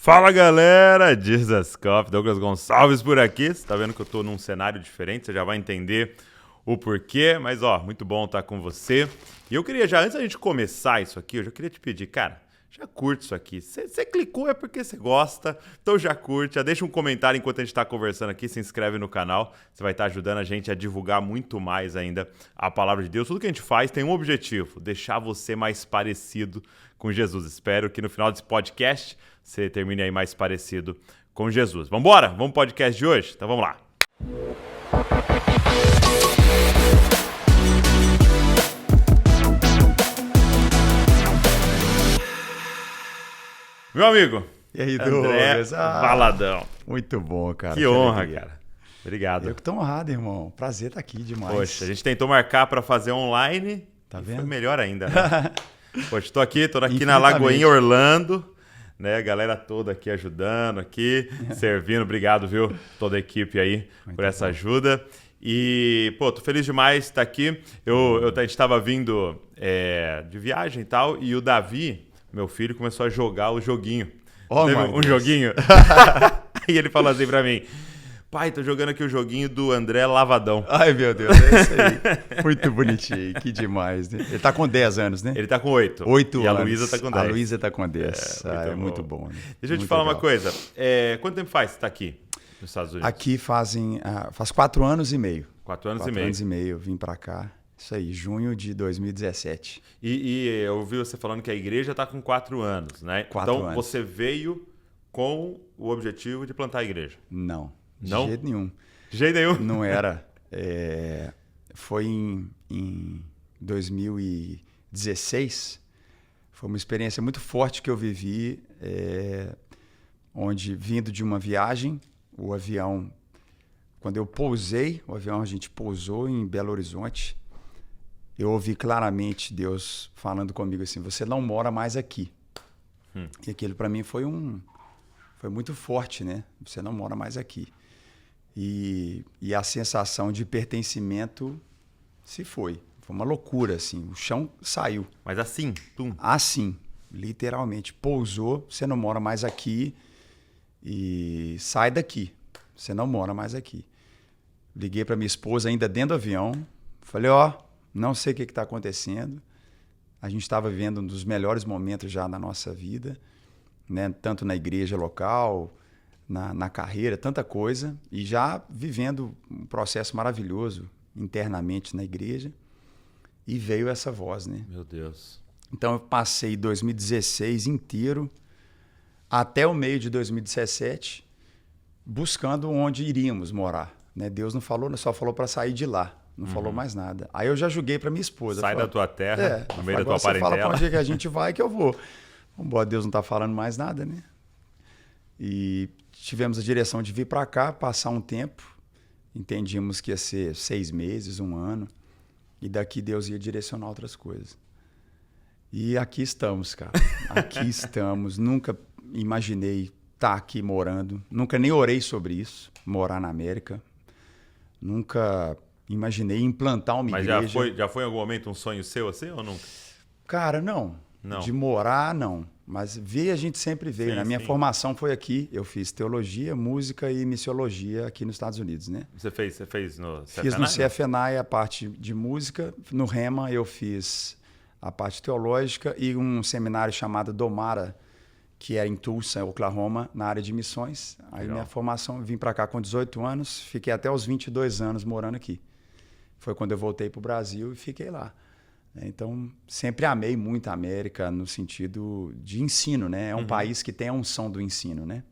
Fala galera, Jesus Cop, Douglas Gonçalves por aqui. Você tá vendo que eu tô num cenário diferente, você já vai entender o porquê, mas muito bom estar com você. E eu queria já, antes da gente começar isso aqui, eu já queria te pedir, cara, já curte isso aqui. Você clicou é porque você gosta, então já curte, já deixa um comentário enquanto a gente tá conversando aqui, se inscreve no canal, você vai estar ajudando a gente a divulgar muito mais ainda a palavra de Deus. Tudo que a gente faz tem um objetivo, deixar você mais parecido com Jesus. Espero que no final desse podcast você termine aí mais parecido com Jesus. Vambora? Vamos pro podcast de hoje? Então vamos lá. Meu amigo, e aí, André Douglas? Valadão. Muito bom, cara. Que honra, cara. Obrigado. Eu que tô honrado, irmão. Prazer estar aqui demais. Poxa, a gente tentou marcar para fazer online. Tá e vendo? Foi melhor ainda, né? Poxa, tô aqui na Lagoinha, Orlando, né? A galera toda aqui ajudando, aqui, servindo. Obrigado, viu? Toda a equipe aí por essa ajuda. E, pô, tô feliz demais de estar aqui. A gente tava vindo de viagem e tal, e o Davi, meu filho, começou a jogar o joguinho. Joguinho. E ele falou assim pra mim: pai, tô jogando aqui o joguinho do André Lavadão. Ai, meu Deus, é isso aí. Muito bonitinho, que demais, né? Ele tá com 10 anos, né? Ele tá com 8. 8 anos. E a Luísa tá com 10. A Luísa tá com 10. Muito bom. Né? Deixa eu te muito falar legal. uma coisa. Quanto tempo faz que você tá aqui nos Estados Unidos? Aqui faz 4 anos e meio. 4 anos e meio. 4 anos e meio, eu vim pra cá. Isso aí, junho de 2017. E eu ouvi você falando que a igreja tá com 4 anos, né? 4 então anos. você veio com o objetivo de plantar a igreja? Não, de Não? jeito nenhum. De jeito nenhum? Não era. Foi em 2016. Foi uma experiência muito forte que eu vivi, onde, vindo de uma viagem, o avião, quando eu pousei, a gente pousou em Belo Horizonte, eu ouvi claramente Deus falando comigo assim: você não mora mais aqui. E aquilo para mim foi muito forte, né? Você não mora mais aqui. E a sensação de pertencimento se foi. Foi uma loucura, assim. O chão saiu. Mas assim, tum. Assim, literalmente. Pousou, você não mora mais aqui e sai daqui. Você não mora mais aqui. Liguei para minha esposa ainda dentro do avião. Falei, não sei o que está acontecendo. A gente estava vivendo um dos melhores momentos já na nossa vida, né? Tanto na igreja local, na carreira, tanta coisa, e já vivendo um processo maravilhoso internamente na igreja, e veio essa voz, né? Meu Deus. Então eu passei 2016 inteiro, até o meio de 2017, buscando onde iríamos morar, né? Deus não falou, só falou para sair de lá, não falou mais nada. Aí eu já julguei para minha esposa. Sai da tua terra, no meio da tua parentela. Fala para onde é que a gente vai que eu vou. Vambora, Deus não está falando mais nada, né? E tivemos a direção de vir para cá, passar um tempo. Entendíamos que ia ser 6 meses, 1 ano. E daqui Deus ia direcionar outras coisas. E aqui estamos, cara. Aqui estamos. Nunca imaginei estar aqui morando. Nunca nem orei sobre isso, morar na América. Nunca imaginei implantar uma igreja. Mas já foi em algum momento um sonho seu assim ou nunca? Cara, não. De morar, não. Mas ver a gente sempre veio. Na minha formação foi aqui. Eu fiz teologia, música e missiologia aqui nos Estados Unidos, né? Você fez no CFNI? Fiz no CFNI a parte de música. No Rema eu fiz a parte teológica e um seminário chamado Domara, que é em Tulsa, Oklahoma, na área de missões. Aí minha formação, vim para cá com 18 anos, fiquei até os 22 anos morando aqui. Foi quando eu voltei para o Brasil e fiquei lá. Então, sempre amei muito a América no sentido de ensino, né? É um país que tem a unção do ensino, né?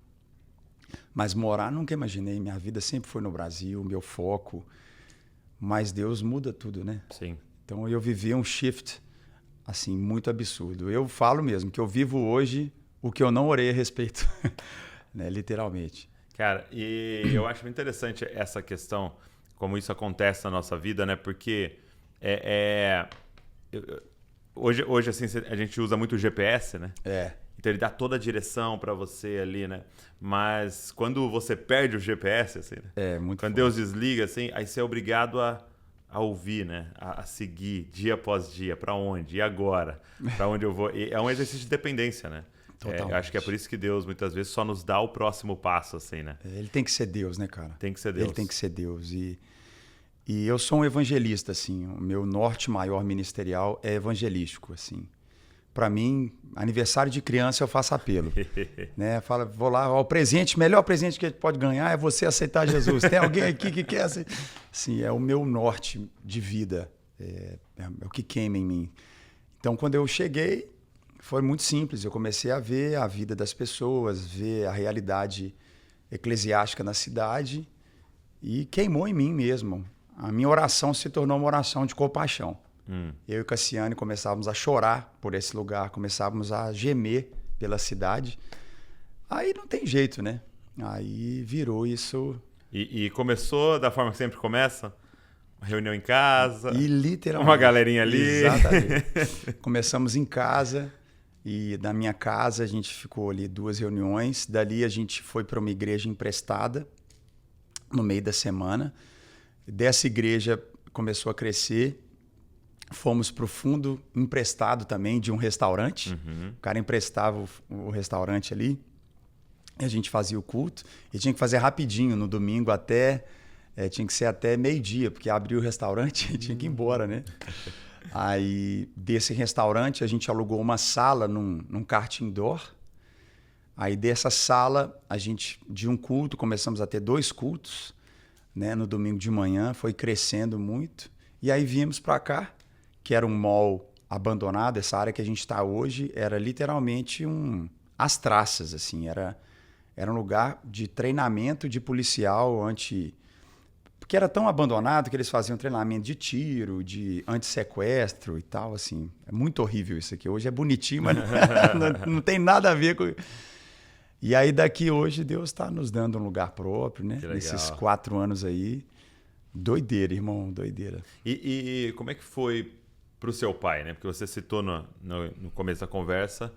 Mas morar, nunca imaginei. Minha vida sempre foi no Brasil, meu foco. Mas Deus muda tudo, né? Sim. Então, eu vivi um shift, assim, muito absurdo. Eu falo mesmo que eu vivo hoje o que eu não orei a respeito, né? Literalmente. Cara, e eu acho interessante essa questão, como isso acontece na nossa vida, né? Porque hoje assim, a gente usa muito o GPS, né? Então ele dá toda a direção para você ali, né? Mas quando você perde o GPS, assim, né? Muito quando forte. Deus desliga, assim, aí você é obrigado a ouvir, né? A seguir dia após dia. Para onde? E agora? Para onde eu vou? E é um exercício de dependência, né? Totalmente. Eu acho que é por isso que Deus muitas vezes só nos dá o próximo passo, assim, né? Ele tem que ser Deus, né, cara? Tem que ser Deus. Ele tem que ser Deus. E eu sou um evangelista, assim. O meu norte maior ministerial é evangelístico, assim. Para mim, aniversário de criança eu faço apelo. Né? Fala, vou lá, ó, o melhor presente que a gente pode ganhar é você aceitar Jesus. Tem alguém aqui que quer aceitar? Sim, é o meu norte de vida. É o que queima em mim. Então, quando eu cheguei, foi muito simples. Eu comecei a ver a vida das pessoas, ver a realidade eclesiástica na cidade e queimou em mim mesmo. A minha oração se tornou uma oração de compaixão. Eu e Cassiane começávamos a chorar por esse lugar, começávamos a gemer pela cidade. Aí não tem jeito, né? Aí virou isso. E começou da forma que sempre começa? Uma reunião em casa? E literalmente. Uma galerinha ali? Exatamente. Começamos em casa e na minha casa a gente ficou ali 2 reuniões. Dali a gente foi para uma igreja emprestada no meio da semana. Dessa igreja começou a crescer. Fomos para o fundo emprestado também de um restaurante. O cara emprestava o restaurante ali. E a gente fazia o culto. E tinha que fazer rapidinho no domingo tinha que ser até meio-dia, porque abriu o restaurante e tinha que ir embora, né? Aí, desse restaurante, a gente alugou uma sala num kart indoor. Aí, dessa sala, de um culto, começamos a ter 2 cultos, né? No domingo de manhã, foi crescendo muito. E aí, viemos para cá, que era um mall abandonado. Essa área que a gente está hoje era literalmente as traças, assim. Era um lugar de treinamento de policial porque era tão abandonado que eles faziam treinamento de tiro, de antissequestro e tal, assim. É muito horrível isso aqui. Hoje é bonitinho, mas não tem nada a ver com... E aí daqui hoje Deus está nos dando um lugar próprio, né? Nesses 4 anos aí. Doideira, irmão, doideira. E como é que foi para o seu pai, né? Porque você citou no começo da conversa,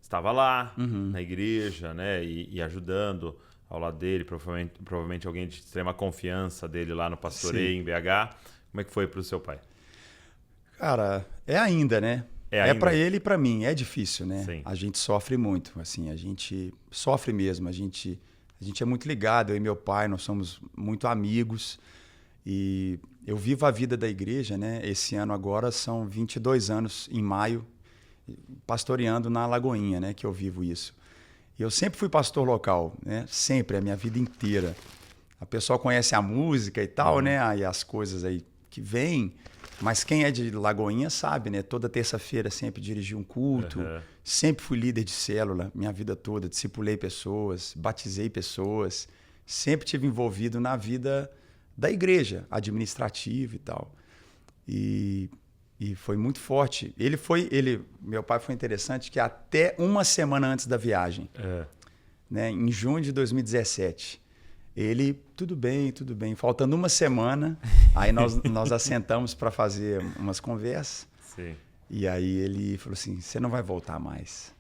estava lá na igreja, né? E ajudando ao lado dele, provavelmente alguém de extrema confiança dele lá no pastoreio em BH. Como é que foi para o seu pai? Cara, é ainda, né? É para ele e para mim. É difícil, né? Sim. A gente sofre muito, assim, a gente sofre mesmo. A gente é muito ligado, eu e meu pai, nós somos muito amigos. E eu vivo a vida da igreja, né? Esse ano agora são 22 anos, em maio, pastoreando na Lagoinha, né? Que eu vivo isso. E eu sempre fui pastor local, né? Sempre, a minha vida inteira. A pessoa conhece a música e tal, né? Aí as coisas aí que vêm. Mas quem é de Lagoinha sabe, né? Toda terça-feira sempre dirigi um culto. Sempre fui líder de célula, minha vida toda. Discipulei pessoas, batizei pessoas. Sempre tive envolvido na vida da igreja, administrativa e tal. E foi muito forte. Meu pai foi interessante que até uma semana antes da viagem, né, em junho de 2017, ele, tudo bem, faltando uma semana, aí nós assentamos para fazer umas conversas. Sim. E aí ele falou assim, você não vai voltar mais.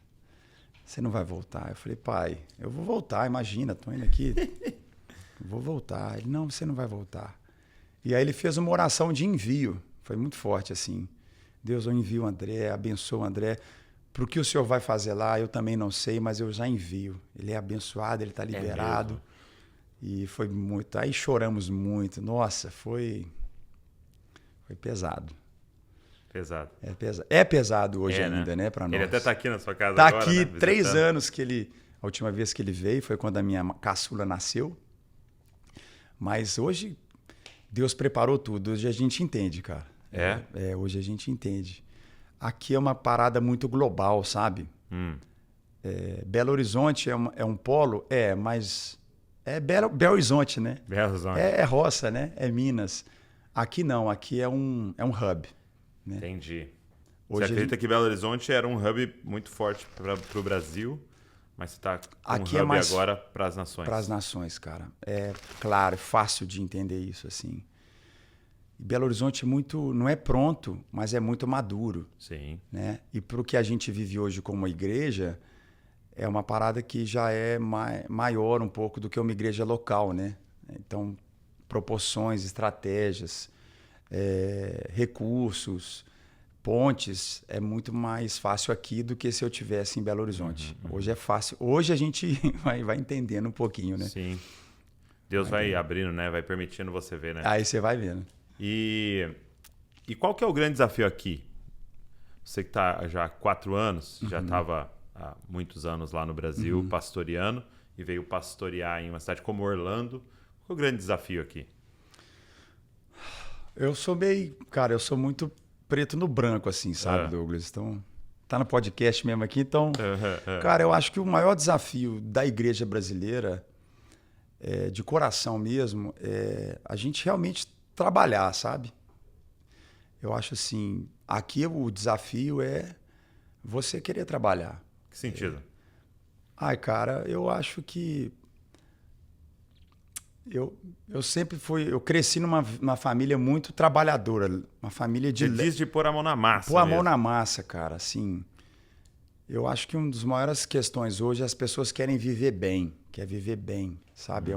Você não vai voltar. Eu falei, pai, eu vou voltar, imagina, tô indo aqui. Vou voltar. Ele, não, você não vai voltar. E aí ele fez uma oração de envio. Foi muito forte, assim. Deus, eu envio o André, abençoo o André. Para o que o senhor vai fazer lá, eu também não sei, mas eu já envio. Ele é abençoado, ele está liberado. E foi muito. Aí choramos muito. Nossa, foi pesado. Pesado. É pesado hoje ainda, né, para nós. Ele até está aqui na sua casa agora. Está aqui, né? 3 anos que ele... A última vez que ele veio foi quando a minha caçula nasceu. Mas hoje, Deus preparou tudo. Hoje a gente entende, cara. Hoje a gente entende. Aqui é uma parada muito global, sabe? Belo Horizonte é um polo? Mas é Belo Horizonte, né? Belo Horizonte. É roça, né? É Minas. Aqui não, aqui é um hub. Né? Entendi. Hoje você acredita que Belo Horizonte era um hub muito forte para o Brasil, mas você está com um hub agora para as nações? Para as nações, cara. É claro, é fácil de entender isso, assim. Belo Horizonte não é pronto, mas é muito maduro. Sim. Né? E para o que a gente vive hoje como igreja, é uma parada que já é maior um pouco do que uma igreja local, né? Então, proporções, estratégias, recursos, pontes é muito mais fácil aqui do que se eu tivesse em Belo Horizonte. Hoje é fácil. Hoje a gente vai entendendo um pouquinho, né? Sim. Deus vai abrindo, né? Vai permitindo você ver, né? Aí você vai vendo. E qual que é o grande desafio aqui? Você que está já há 4 anos, já estava há muitos anos lá no Brasil pastoreando e veio pastorear em uma cidade como Orlando. Qual é o grande desafio aqui? Eu sou muito preto no branco, assim, sabe, Douglas? Então, tá no podcast mesmo aqui. Então, cara, eu acho que o maior desafio da igreja brasileira, de coração mesmo, é a gente realmente trabalhar, sabe? Eu acho assim, aqui o desafio é você querer trabalhar. Que sentido? Ai, cara, eu acho que eu sempre eu cresci numa família muito trabalhadora, uma família de... Você diz de pôr a mão na massa. Pôr a mão na massa, cara, assim. Eu acho que uma das maiores questões hoje é as pessoas querem viver bem, sabe?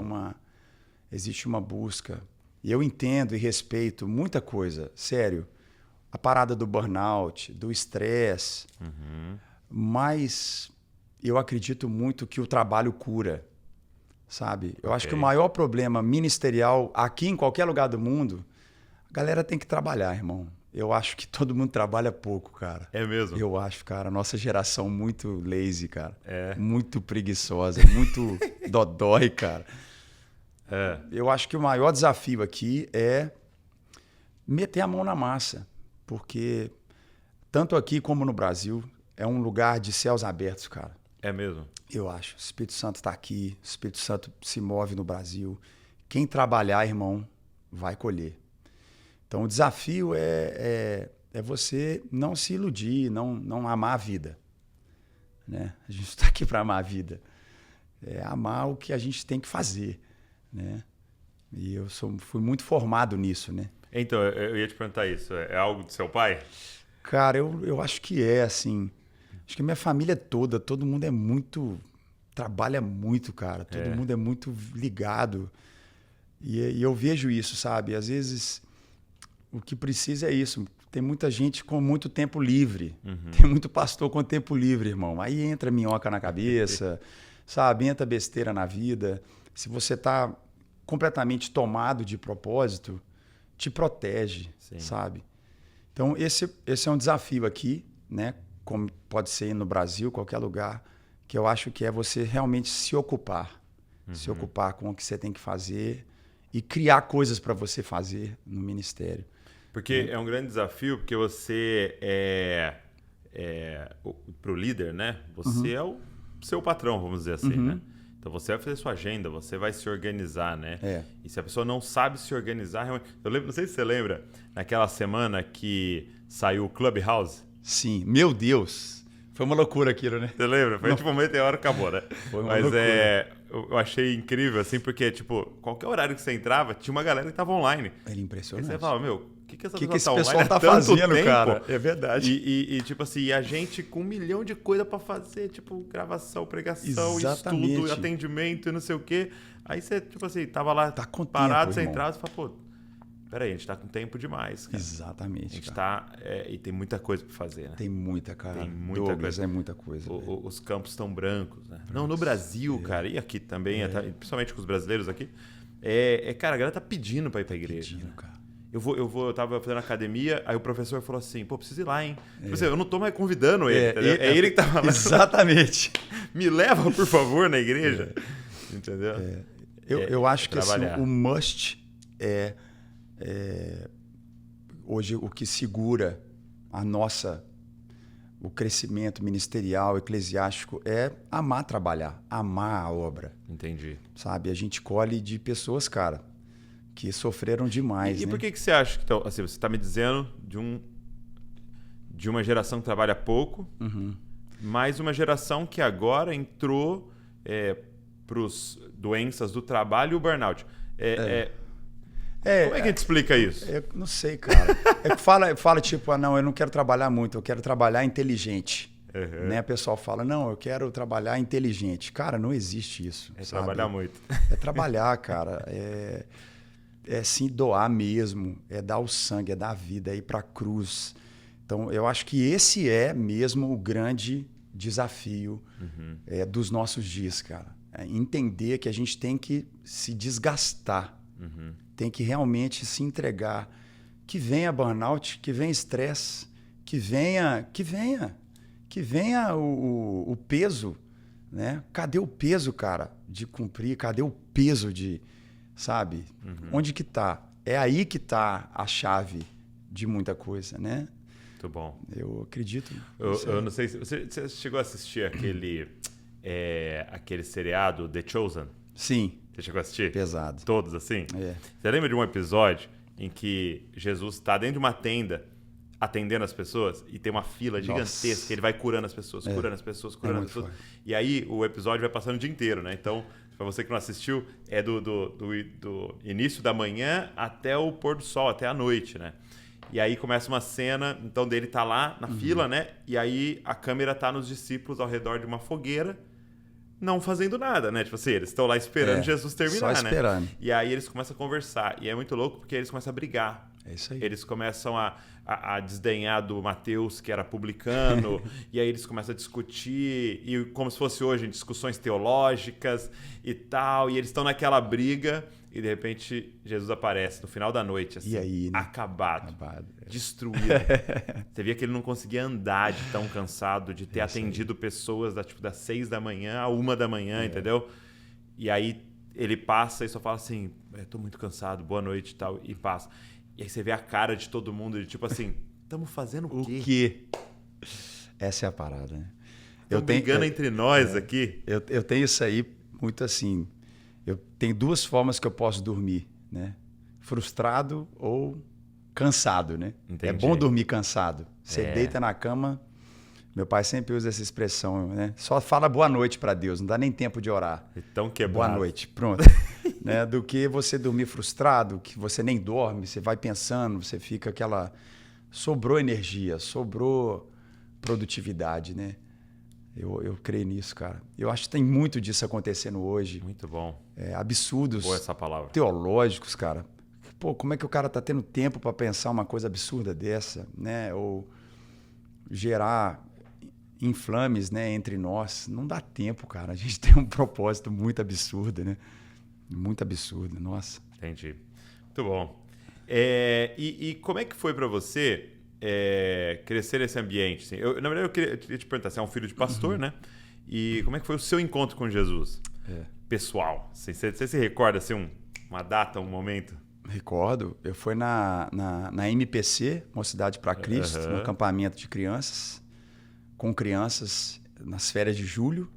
Existe uma busca. E eu entendo e respeito muita coisa, sério. A parada do burnout, do estresse, mas eu acredito muito que o trabalho cura, sabe? Eu acho que o maior problema ministerial aqui em qualquer lugar do mundo, a galera tem que trabalhar, irmão. Eu acho que todo mundo trabalha pouco, cara. É mesmo? Eu acho, cara. Nossa geração muito lazy, cara. É. Muito preguiçosa, muito dodói, cara. Eu acho que o maior desafio aqui é meter a mão na massa. Porque tanto aqui como no Brasil, é um lugar de céus abertos, cara. É mesmo? Eu acho. O Espírito Santo está aqui, o Espírito Santo se move no Brasil. Quem trabalhar, irmão, vai colher. Então, o desafio é você não se iludir, não amar a vida. Né? A gente está aqui para amar a vida. É amar o que a gente tem que fazer. Né? E eu fui muito formado nisso, né? Então, eu ia te perguntar isso. É algo do seu pai? Cara, eu acho que assim. Acho que a minha família toda, todo mundo é muito... Trabalha muito, cara. Todo mundo é muito ligado. E eu vejo isso, sabe? Às vezes, o que precisa é isso. Tem muita gente com muito tempo livre. Tem muito pastor com tempo livre, irmão. Aí entra minhoca na cabeça, sabe? Entra besteira na vida. Se você tá completamente tomado de propósito, te protege, sabe? Então, esse é um desafio aqui, né? Como pode ser no Brasil, qualquer lugar, que eu acho que é você realmente se ocupar. Se ocupar com o que você tem que fazer e criar coisas para você fazer no ministério. Porque é um grande desafio, porque você pro líder, né? Você é o seu patrão, vamos dizer assim, né? Então você vai fazer sua agenda, você vai se organizar, né? E se a pessoa não sabe se organizar, realmente... Eu lembro, não sei se você lembra, naquela semana que saiu o Clubhouse. Sim, meu Deus! Foi uma loucura aquilo, né? Você lembra? Foi tipo meteoro, acabou, né? Foi uma loucura. Eu achei incrível, assim, porque, tipo, qualquer horário que você entrava, tinha uma galera que tava online. Era impressionante. Aí você fala, meu, o que essa esse pessoa pessoal tá tanto fazendo, tempo? cara? É verdade. E tipo assim, e a gente com 1 milhão de coisa pra fazer, tipo, gravação, pregação, Exatamente. estudo, atendimento e não sei o quê. Aí você, tipo assim, tava lá Tá com parado, tempo, sem irmão. entrada, você fala, pô, peraí, a gente tá com tempo demais, cara. Exatamente, A gente cara. tá... e tem muita coisa pra fazer, né? Tem muita, cara. Tem muita Douglas, coisa. é muita coisa. Os campos estão brancos, né? Não, no Brasil, cara, e aqui também, principalmente com os brasileiros aqui, cara, a galera tá pedindo pra ir pra igreja. Pedindo, né? cara. Eu tava fazendo academia, aí o professor falou assim, pô, preciso ir lá, hein? Tipo assim, eu não tô mais convidando ele, entendeu? É ele que tá falando. Exatamente. Me leva, por favor, na igreja. Entendeu? Eu acho que assim, trabalhar. o must hoje o que segura o crescimento ministerial, eclesiástico, é amar trabalhar, amar a obra. Entendi. Sabe? A gente colhe de pessoas, cara, que sofreram demais, E né? por que você acha que... Então, assim, você está me dizendo de uma geração que trabalha pouco, mais uma geração que agora entrou para os doenças do trabalho e o burnout. Como é que a gente explica isso? Eu não sei, cara. Fala tipo, não, eu não quero trabalhar muito, eu quero trabalhar inteligente. Né? O pessoal fala, não, eu quero trabalhar inteligente. Cara, não existe isso. É sabe? trabalhar muito. É trabalhar, cara. É se doar mesmo, é dar o sangue, é dar a vida, é ir pra cruz. Então, eu acho que esse é mesmo o grande desafio dos nossos dias, cara. É entender que a gente tem que se desgastar, tem que realmente se entregar. Que venha burnout, que venha estresse, que venha o peso, né? Cadê o peso, cara, de cumprir? Cadê o peso de, sabe? Onde que tá? É aí que tá a chave de muita coisa, né? Muito bom. Eu acredito. Eu não sei se você chegou a assistir aquele seriado The Chosen. Sim. Você chegou a assistir? Pesado. Todos assim? É. Você lembra de um episódio em que Jesus está dentro de uma tenda atendendo as pessoas e tem uma fila gigantesca, ele vai curando as pessoas, curando as pessoas, curando as pessoas. Forte. E aí o episódio vai passando o dia inteiro, né? Então, para você que não assistiu, é do início da manhã até o pôr do sol, até a noite, né? E aí começa uma cena, então dele tá lá na fila, né? E aí a câmera tá nos discípulos ao redor de uma fogueira, não fazendo nada, né? Tipo assim, eles estão lá esperando Jesus terminar, só esperando. né? E aí eles começam a conversar. E é muito louco porque eles começam a brigar. É isso aí. Eles começam a desdenhar do Mateus, que era publicano, e aí eles começam a discutir, e como se fosse hoje, em discussões teológicas e tal, e eles estão naquela briga, e de repente Jesus aparece no final da noite, assim, E aí, né? acabado, destruído. Você via que ele não conseguia andar de tão cansado, de ter atendido pessoas das 6 da manhã a 1 da manhã, entendeu? E aí ele passa e só fala assim, tô muito cansado, boa noite e tal, e passa. E aí você vê a cara de todo mundo, de tipo assim, estamos fazendo o quê? O quê? Essa é a parada, né? Estamos brigando entre nós aqui. Eu tenho isso aí muito assim. Eu tenho duas formas que eu posso dormir, né? Frustrado ou cansado, né? Entendi. É bom dormir cansado. Você deita na cama. Meu pai sempre usa essa expressão, né? Só fala boa noite para Deus, não dá nem tempo de orar. Então quebrado. Boa noite, pronto. Né? Do que você dormir frustrado, que você nem dorme, você vai pensando, você fica aquela... Sobrou energia, sobrou produtividade, né? Eu creio nisso, cara. Eu acho que tem muito disso acontecendo hoje. Muito bom. Absurdos Boa essa palavra. Teológicos, cara. Pô, como é que o cara tá tendo tempo para pensar uma coisa absurda dessa, né? Ou gerar inflames, né, entre nós. Não dá tempo, cara. A gente tem um propósito muito absurdo, né? Muito absurdo, nossa. Entendi. Muito bom. E como é que foi para você crescer nesse ambiente? Assim? Na verdade, eu queria te perguntar, você é um filho de pastor, né? E como é que foi o seu encontro com Jesus? Pessoal. Assim, você se recorda, assim, uma data, um momento? Recordo. Eu fui na MPC, Mocidade para Cristo, no acampamento de crianças, com crianças nas férias de julho.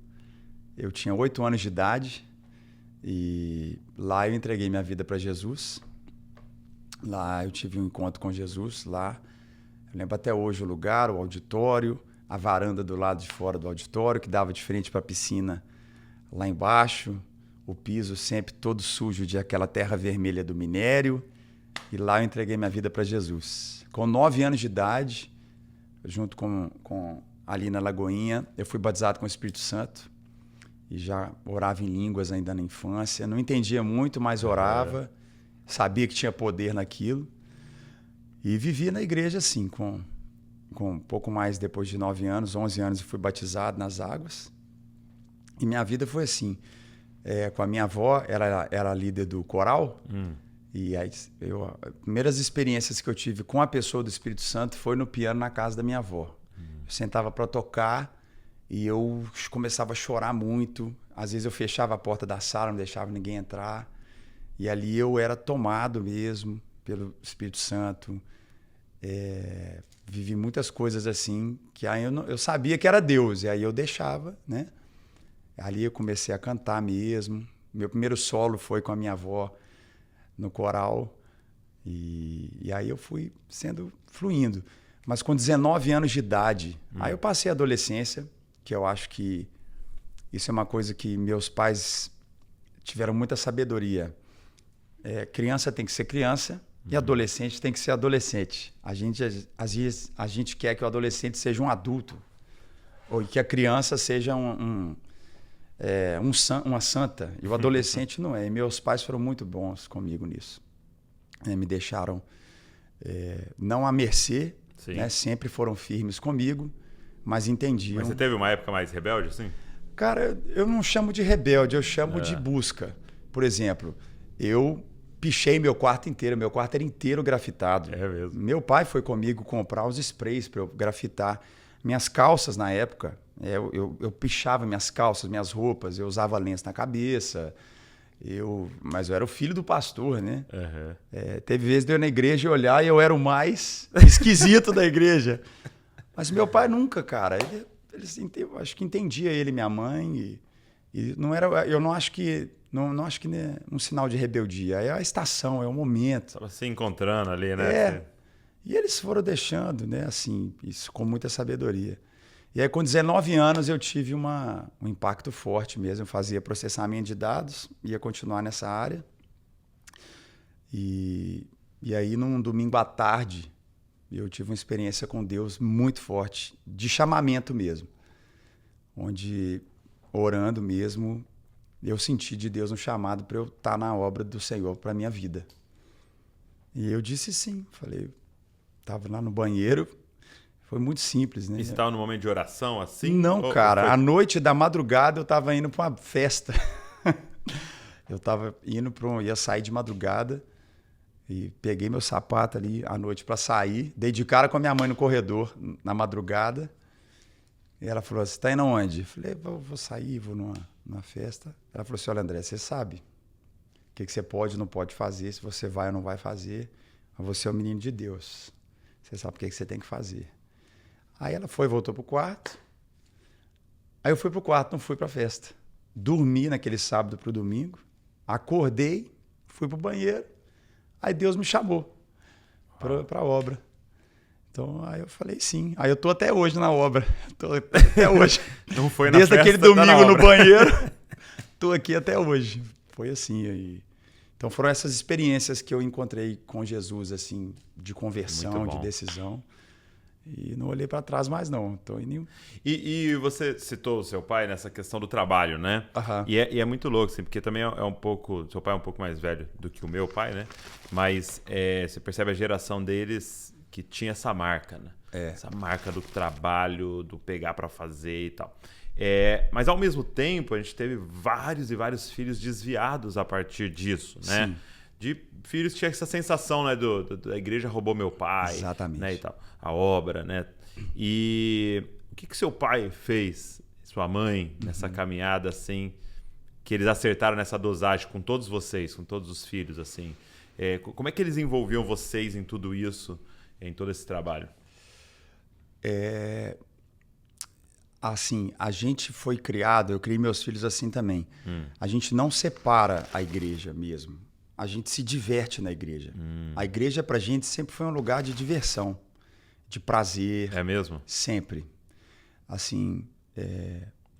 Eu tinha 8 anos de idade e lá eu entreguei minha vida para Jesus. Lá eu tive um encontro com Jesus, lá. Eu lembro até hoje o lugar, o auditório, a varanda do lado de fora do auditório, que dava de frente para a piscina lá embaixo. O piso sempre todo sujo de aquela terra vermelha do minério. E lá eu entreguei minha vida para Jesus. Com 9 anos de idade, junto com ali na Lagoinha, eu fui batizado com o Espírito Santo. E já orava em línguas ainda na infância. Não entendia muito, mas orava. Sabia que tinha poder naquilo. E vivia na igreja assim, com um pouco mais depois de 9 anos, 11 anos, eu fui batizado nas águas. E minha vida foi assim. Com a minha avó, ela era líder do coral. E aí, as primeiras experiências que eu tive com a pessoa do Espírito Santo foi no piano na casa da minha avó. Eu sentava para tocar e eu começava a chorar muito. Às vezes eu fechava a porta da sala, não deixava ninguém entrar. E ali eu era tomado mesmo pelo Espírito Santo. Vivi muitas coisas assim que aí eu sabia que era Deus. E aí eu deixava, né? Ali eu comecei a cantar mesmo. Meu primeiro solo foi com a minha avó no coral. E aí eu fui fluindo. Mas com 19 anos de idade, aí eu passei a adolescência, que eu acho que isso é uma coisa que meus pais tiveram muita sabedoria. Criança tem que ser criança e adolescente tem que ser adolescente. Às vezes a gente quer que o adolescente seja um adulto ou que a criança seja uma santa, e o adolescente não é. E meus pais foram muito bons comigo nisso. Me deixaram não à mercê, Sim. né? Sempre foram firmes comigo, mas entendiam. Mas você teve uma época mais rebelde, assim? Cara, eu não chamo de rebelde, eu chamo de busca. Por exemplo, eu pichei meu quarto era inteiro grafitado. É mesmo. Meu pai foi comigo comprar os sprays para eu grafitar. Minhas calças na época, eu pichava minhas calças, minhas roupas, eu usava lenço na cabeça. Mas eu era o filho do pastor, né? Uhum. Teve vezes de eu ir na igreja e olhar e eu era o mais esquisito da igreja. Mas meu pai nunca, cara. Eu acho que entendia ele, minha mãe. E não era, eu não acho que não acho que é um sinal de rebeldia. É a estação, é o momento. Estava se encontrando ali, né? E eles foram deixando, né? Assim, isso com muita sabedoria. E aí, com 19 anos, eu tive um impacto forte mesmo. Eu fazia processamento de dados, ia continuar nessa área. E aí, num domingo à tarde, eu tive uma experiência com Deus muito forte, de chamamento mesmo. Onde, orando mesmo, eu senti de Deus um chamado para eu estar na obra do Senhor para a minha vida. E eu disse sim. Falei, estava lá no banheiro. Foi muito simples, né? E você estava no momento de oração, assim? Não, cara. À noite da madrugada eu estava indo para uma festa. Eu estava ia sair de madrugada e peguei meu sapato ali à noite para sair. Dei de cara com a minha mãe no corredor na madrugada. E ela falou, você está indo aonde? Eu falei, vou sair, vou numa festa. Ela falou assim, olha, André, você sabe o que você pode e não pode fazer, se você vai ou não vai fazer. Mas você é o menino de Deus. Você sabe o que você tem que fazer. Aí ela voltou pro quarto. Aí eu fui pro quarto, não fui pra festa. Dormi naquele sábado pro domingo. Acordei, fui pro banheiro. Aí Deus me chamou pra obra. Então, aí eu falei sim. Aí eu tô até hoje na obra. Tô até hoje. Não foi na Desde festa, aquele tá domingo no banheiro, tô aqui até hoje. Foi assim aí. Então foram essas experiências que eu encontrei com Jesus, assim, de conversão, de decisão. E não olhei para trás mais, não. Tô indo... E você citou o seu pai nessa questão do trabalho, né? Uhum. E é muito louco, assim, porque também é um pouco... Seu pai é um pouco mais velho do que o meu pai, né? Mas você percebe a geração deles que tinha essa marca, né? Essa marca do trabalho, do pegar para fazer e tal. Mas, ao mesmo tempo, a gente teve vários e vários filhos desviados a partir disso, né? Sim. De filhos que tinha essa sensação, né? Da igreja roubou meu pai. Exatamente. Né, e tal. A obra, né? E o que seu pai fez, sua mãe, nessa caminhada, assim, que eles acertaram nessa dosagem com todos vocês, com todos os filhos, assim? Como é que eles envolviam vocês em tudo isso, em todo esse trabalho? Assim, a gente foi criado, eu criei meus filhos assim também. A gente não separa a igreja mesmo. A gente se diverte na igreja. A igreja pra gente sempre foi um lugar de diversão, de prazer. É mesmo? Sempre. Assim, Não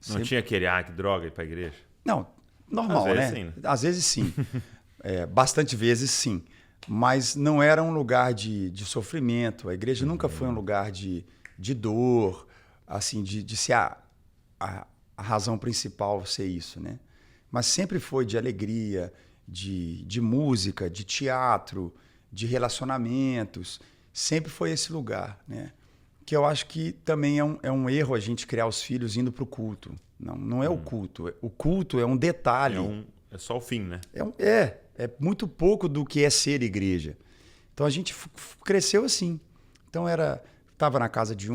sempre... tinha aquele, que droga, ir pra igreja? Não, normal, Às vezes, né? sim, né? Às vezes sim. Bastante vezes sim. Mas não era um lugar de sofrimento. A igreja nunca foi um lugar de dor, assim, de ser a razão principal ser isso, né? Mas sempre foi de alegria, de música, de teatro, de relacionamentos. Sempre foi esse lugar, né? Que eu acho que também é um erro a gente criar os filhos indo para o culto. Não é o culto. O culto é um detalhe. É só o fim, né? É muito pouco do que é ser igreja. Então a gente cresceu assim. Então estava na casa de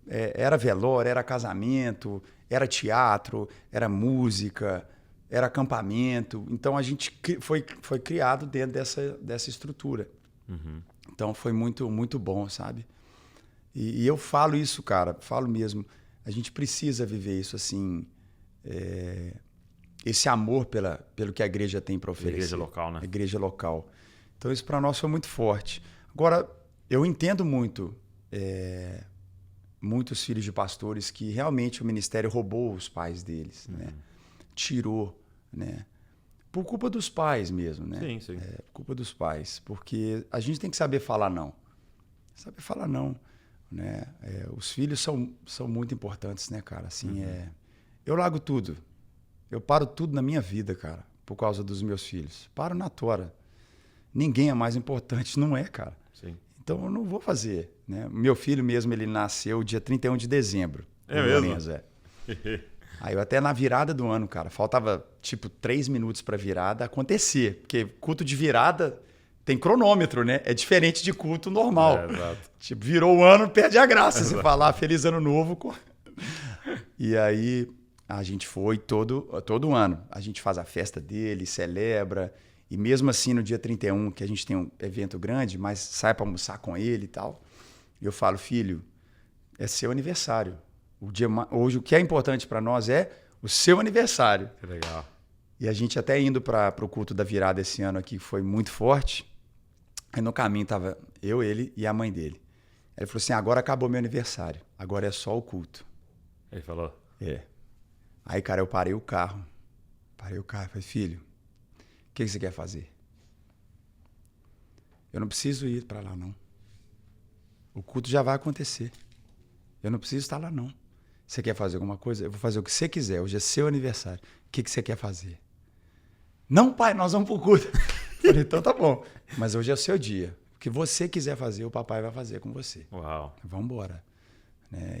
era velório, era casamento, era teatro, era música, era acampamento. Então a gente foi criado dentro dessa estrutura. Então foi muito, muito bom, sabe? E eu falo isso, cara, falo mesmo. A gente precisa viver isso assim, esse amor pelo que a igreja tem para oferecer. Igreja local, né? A igreja local. Então isso para nós foi muito forte. Agora, eu entendo muito muitos filhos de pastores que realmente o ministério roubou os pais deles, né? Tirou, né? Por culpa dos pais mesmo, né? Sim, sim. Por culpa dos pais. Porque a gente tem que saber falar não. Saber falar não, né? Os filhos são muito importantes, né, cara? Assim, eu largo tudo. Eu paro tudo na minha vida, cara, por causa dos meus filhos. Paro na tora. Ninguém é mais importante, não é, cara? Sim. Então eu não vou fazer, né? Meu filho mesmo, ele nasceu dia 31 de dezembro. É mesmo? Lorenzo, Aí eu até na virada do ano, cara, faltava tipo 3 minutos para virada acontecer, porque culto de virada tem cronômetro, né? É diferente de culto normal. Exato. Tipo, virou o ano, perde a graça se falar feliz ano novo. E aí a gente foi todo ano. A gente faz a festa dele, celebra. E mesmo assim, no dia 31, que a gente tem um evento grande, mas sai para almoçar com ele e tal. Eu falo, filho, é seu aniversário. Hoje o que é importante para nós é o seu aniversário. Que legal. E a gente até indo para o culto da virada esse ano aqui, foi muito forte. Aí no caminho tava eu, ele e a mãe dele. Ele falou assim, agora acabou meu aniversário. Agora é só o culto. Ele falou? É. Aí, cara, eu parei o carro. Falei, filho, o que você quer fazer? Eu não preciso ir para lá, não. O culto já vai acontecer. Eu não preciso estar lá, não. Você quer fazer alguma coisa? Eu vou fazer o que você quiser. Hoje é seu aniversário. O que você quer fazer? Não, pai, nós vamos pro culto. Falei, então tá bom. Mas hoje é o seu dia. O que você quiser fazer, o papai vai fazer com você. Uau. Vamos embora. Né?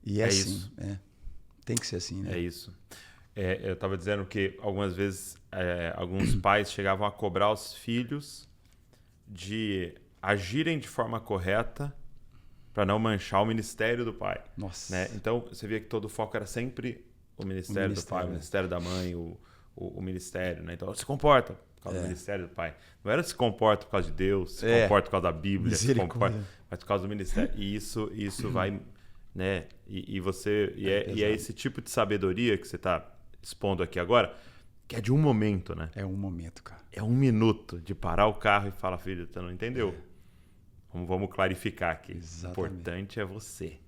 E é assim. Isso. Tem que ser assim, né? É isso. Eu estava dizendo que algumas vezes alguns pais chegavam a cobrar os filhos de agirem de forma correta para não manchar o ministério do pai. Nossa. Né? Então, você via que todo o foco era sempre o ministério do pai, o ministério da mãe, o ministério. Né? Então, se comporta por causa do ministério do pai. Não era se comporta por causa de Deus, se comporta por causa da Bíblia, se comporta, mas por causa do ministério. E isso vai... Né? E é esse tipo de sabedoria que você está expondo aqui agora, que é de um momento, né? É um momento, cara. É 1 minuto de parar o carro e falar, filho, você não entendeu. Vamos clarificar aqui. Exatamente. O importante é você.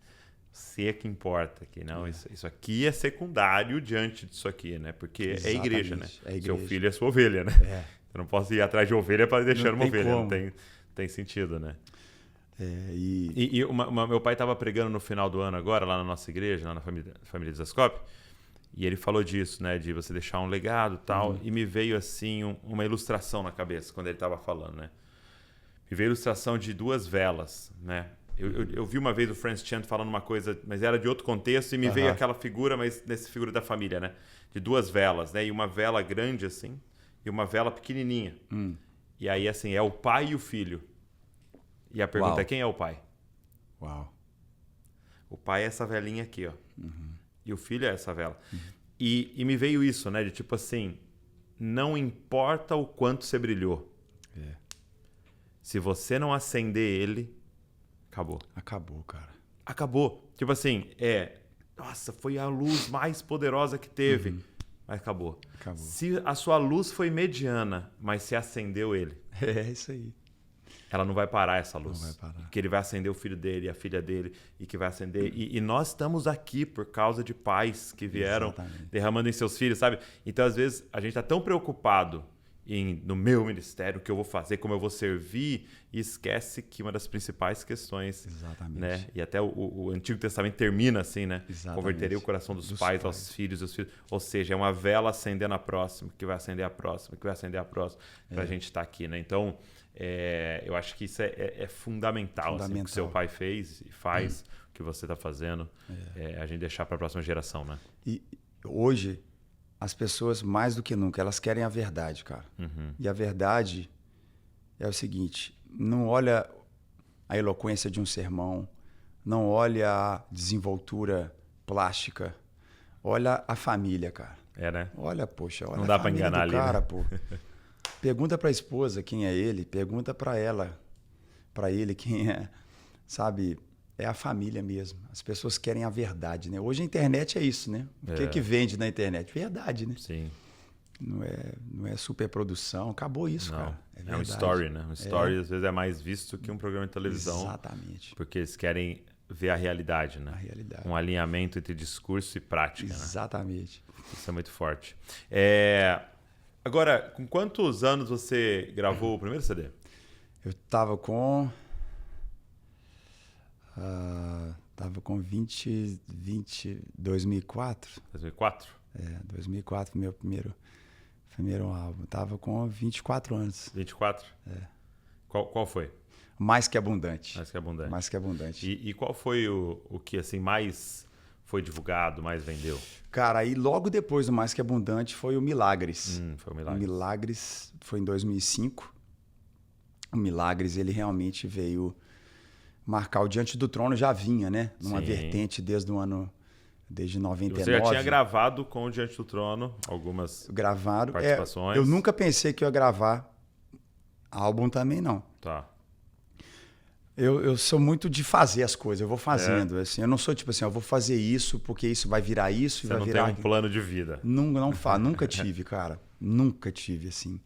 Você é que importa aqui. Não, isso aqui é secundário diante disso aqui, né? Porque exatamente. É igreja, né? É igreja. Seu filho é sua ovelha, né? Eu não posso ir atrás de ovelha para deixar uma ovelha. Como. Não tem sentido, né? Meu pai estava pregando no final do ano agora, lá na nossa igreja, lá na família de Zascope, e ele falou disso, né? De você deixar um legado e tal. E me veio assim uma ilustração na cabeça quando ele estava falando, né? Me veio a ilustração de 2 velas, né? Eu vi uma vez o Francis Chan falando uma coisa, mas era de outro contexto, e me veio aquela figura, mas nessa figura da família, né? De 2 velas, né? E uma vela grande assim, e uma vela pequenininha. E aí, assim, é o pai e o filho. E a pergunta é, quem é o pai? Uau. O pai é essa velinha aqui, ó. E o filho é essa vela. E me veio isso, né? De tipo assim, não importa o quanto você brilhou. Se você não acender ele, acabou. Acabou, cara. Acabou. Tipo assim, nossa, foi a luz mais poderosa que teve. Mas acabou. Se a sua luz foi mediana, mas se acendeu ele. É isso aí. Ela não vai parar essa luz. Não vai parar. Porque ele vai acender o filho dele, a filha dele, e que vai acender. E nós estamos aqui por causa de pais que vieram derramando em seus filhos, sabe? Então, às vezes, a gente está tão preocupado no meu ministério, o que eu vou fazer, como eu vou servir, e esquece que uma das principais questões, né? E até o Antigo Testamento termina assim, né? Converterei o coração dos pais aos filhos, ou seja, é uma vela acendendo a próxima, que vai acender a próxima, que vai acender a próxima, para a gente estar aqui, né? Então, eu acho que isso é fundamental. Assim, o que seu pai fez e faz, o que você está fazendo, a gente deixar para a próxima geração, né? E hoje, as pessoas, mais do que nunca, elas querem a verdade, cara. E a verdade é o seguinte, não olha a eloquência de um sermão, não olha a desenvoltura plástica, olha a família, cara. Né? Olha, poxa, olha não dá para enganar ali, cara, né? pô. Pergunta para a esposa quem é ele, pergunta para ela, para ele quem é, sabe? É a família mesmo. As pessoas querem a verdade, né? Hoje a internet é isso, né? O que vende na internet? Verdade, né? Sim. Não é superprodução. Acabou isso, cara. É um story, né? Um story às vezes é mais visto que um programa de televisão. Exatamente. Porque eles querem ver a realidade, né? A realidade. Um alinhamento entre discurso e prática, Exatamente. Né? Isso é muito forte. Agora, com quantos anos você gravou o primeiro CD? Eu tava com 2004. 2004? 2004, meu primeiro álbum. Tava com 24 anos. 24? Qual foi? Mais que Abundante. Mais que Abundante. Mais que Abundante. E qual foi o que assim mais foi divulgado, mais vendeu? Cara, aí logo depois do Mais que Abundante foi o Milagres. Foi o O Milagres. Milagres foi em 2005. O Milagres, ele realmente veio marcar o Diante do Trono, já vinha, né? Numa Sim. vertente desde 99. Você já tinha gravado com o Diante do Trono algumas participações? Eu nunca pensei que eu ia gravar álbum também, não. Tá. Eu sou muito de fazer as coisas, eu vou fazendo. Assim, eu não sou tipo assim, eu vou fazer isso porque isso vai virar isso e vai virar... Você não tem um plano de vida? Nunca tive, cara. Nunca tive, assim.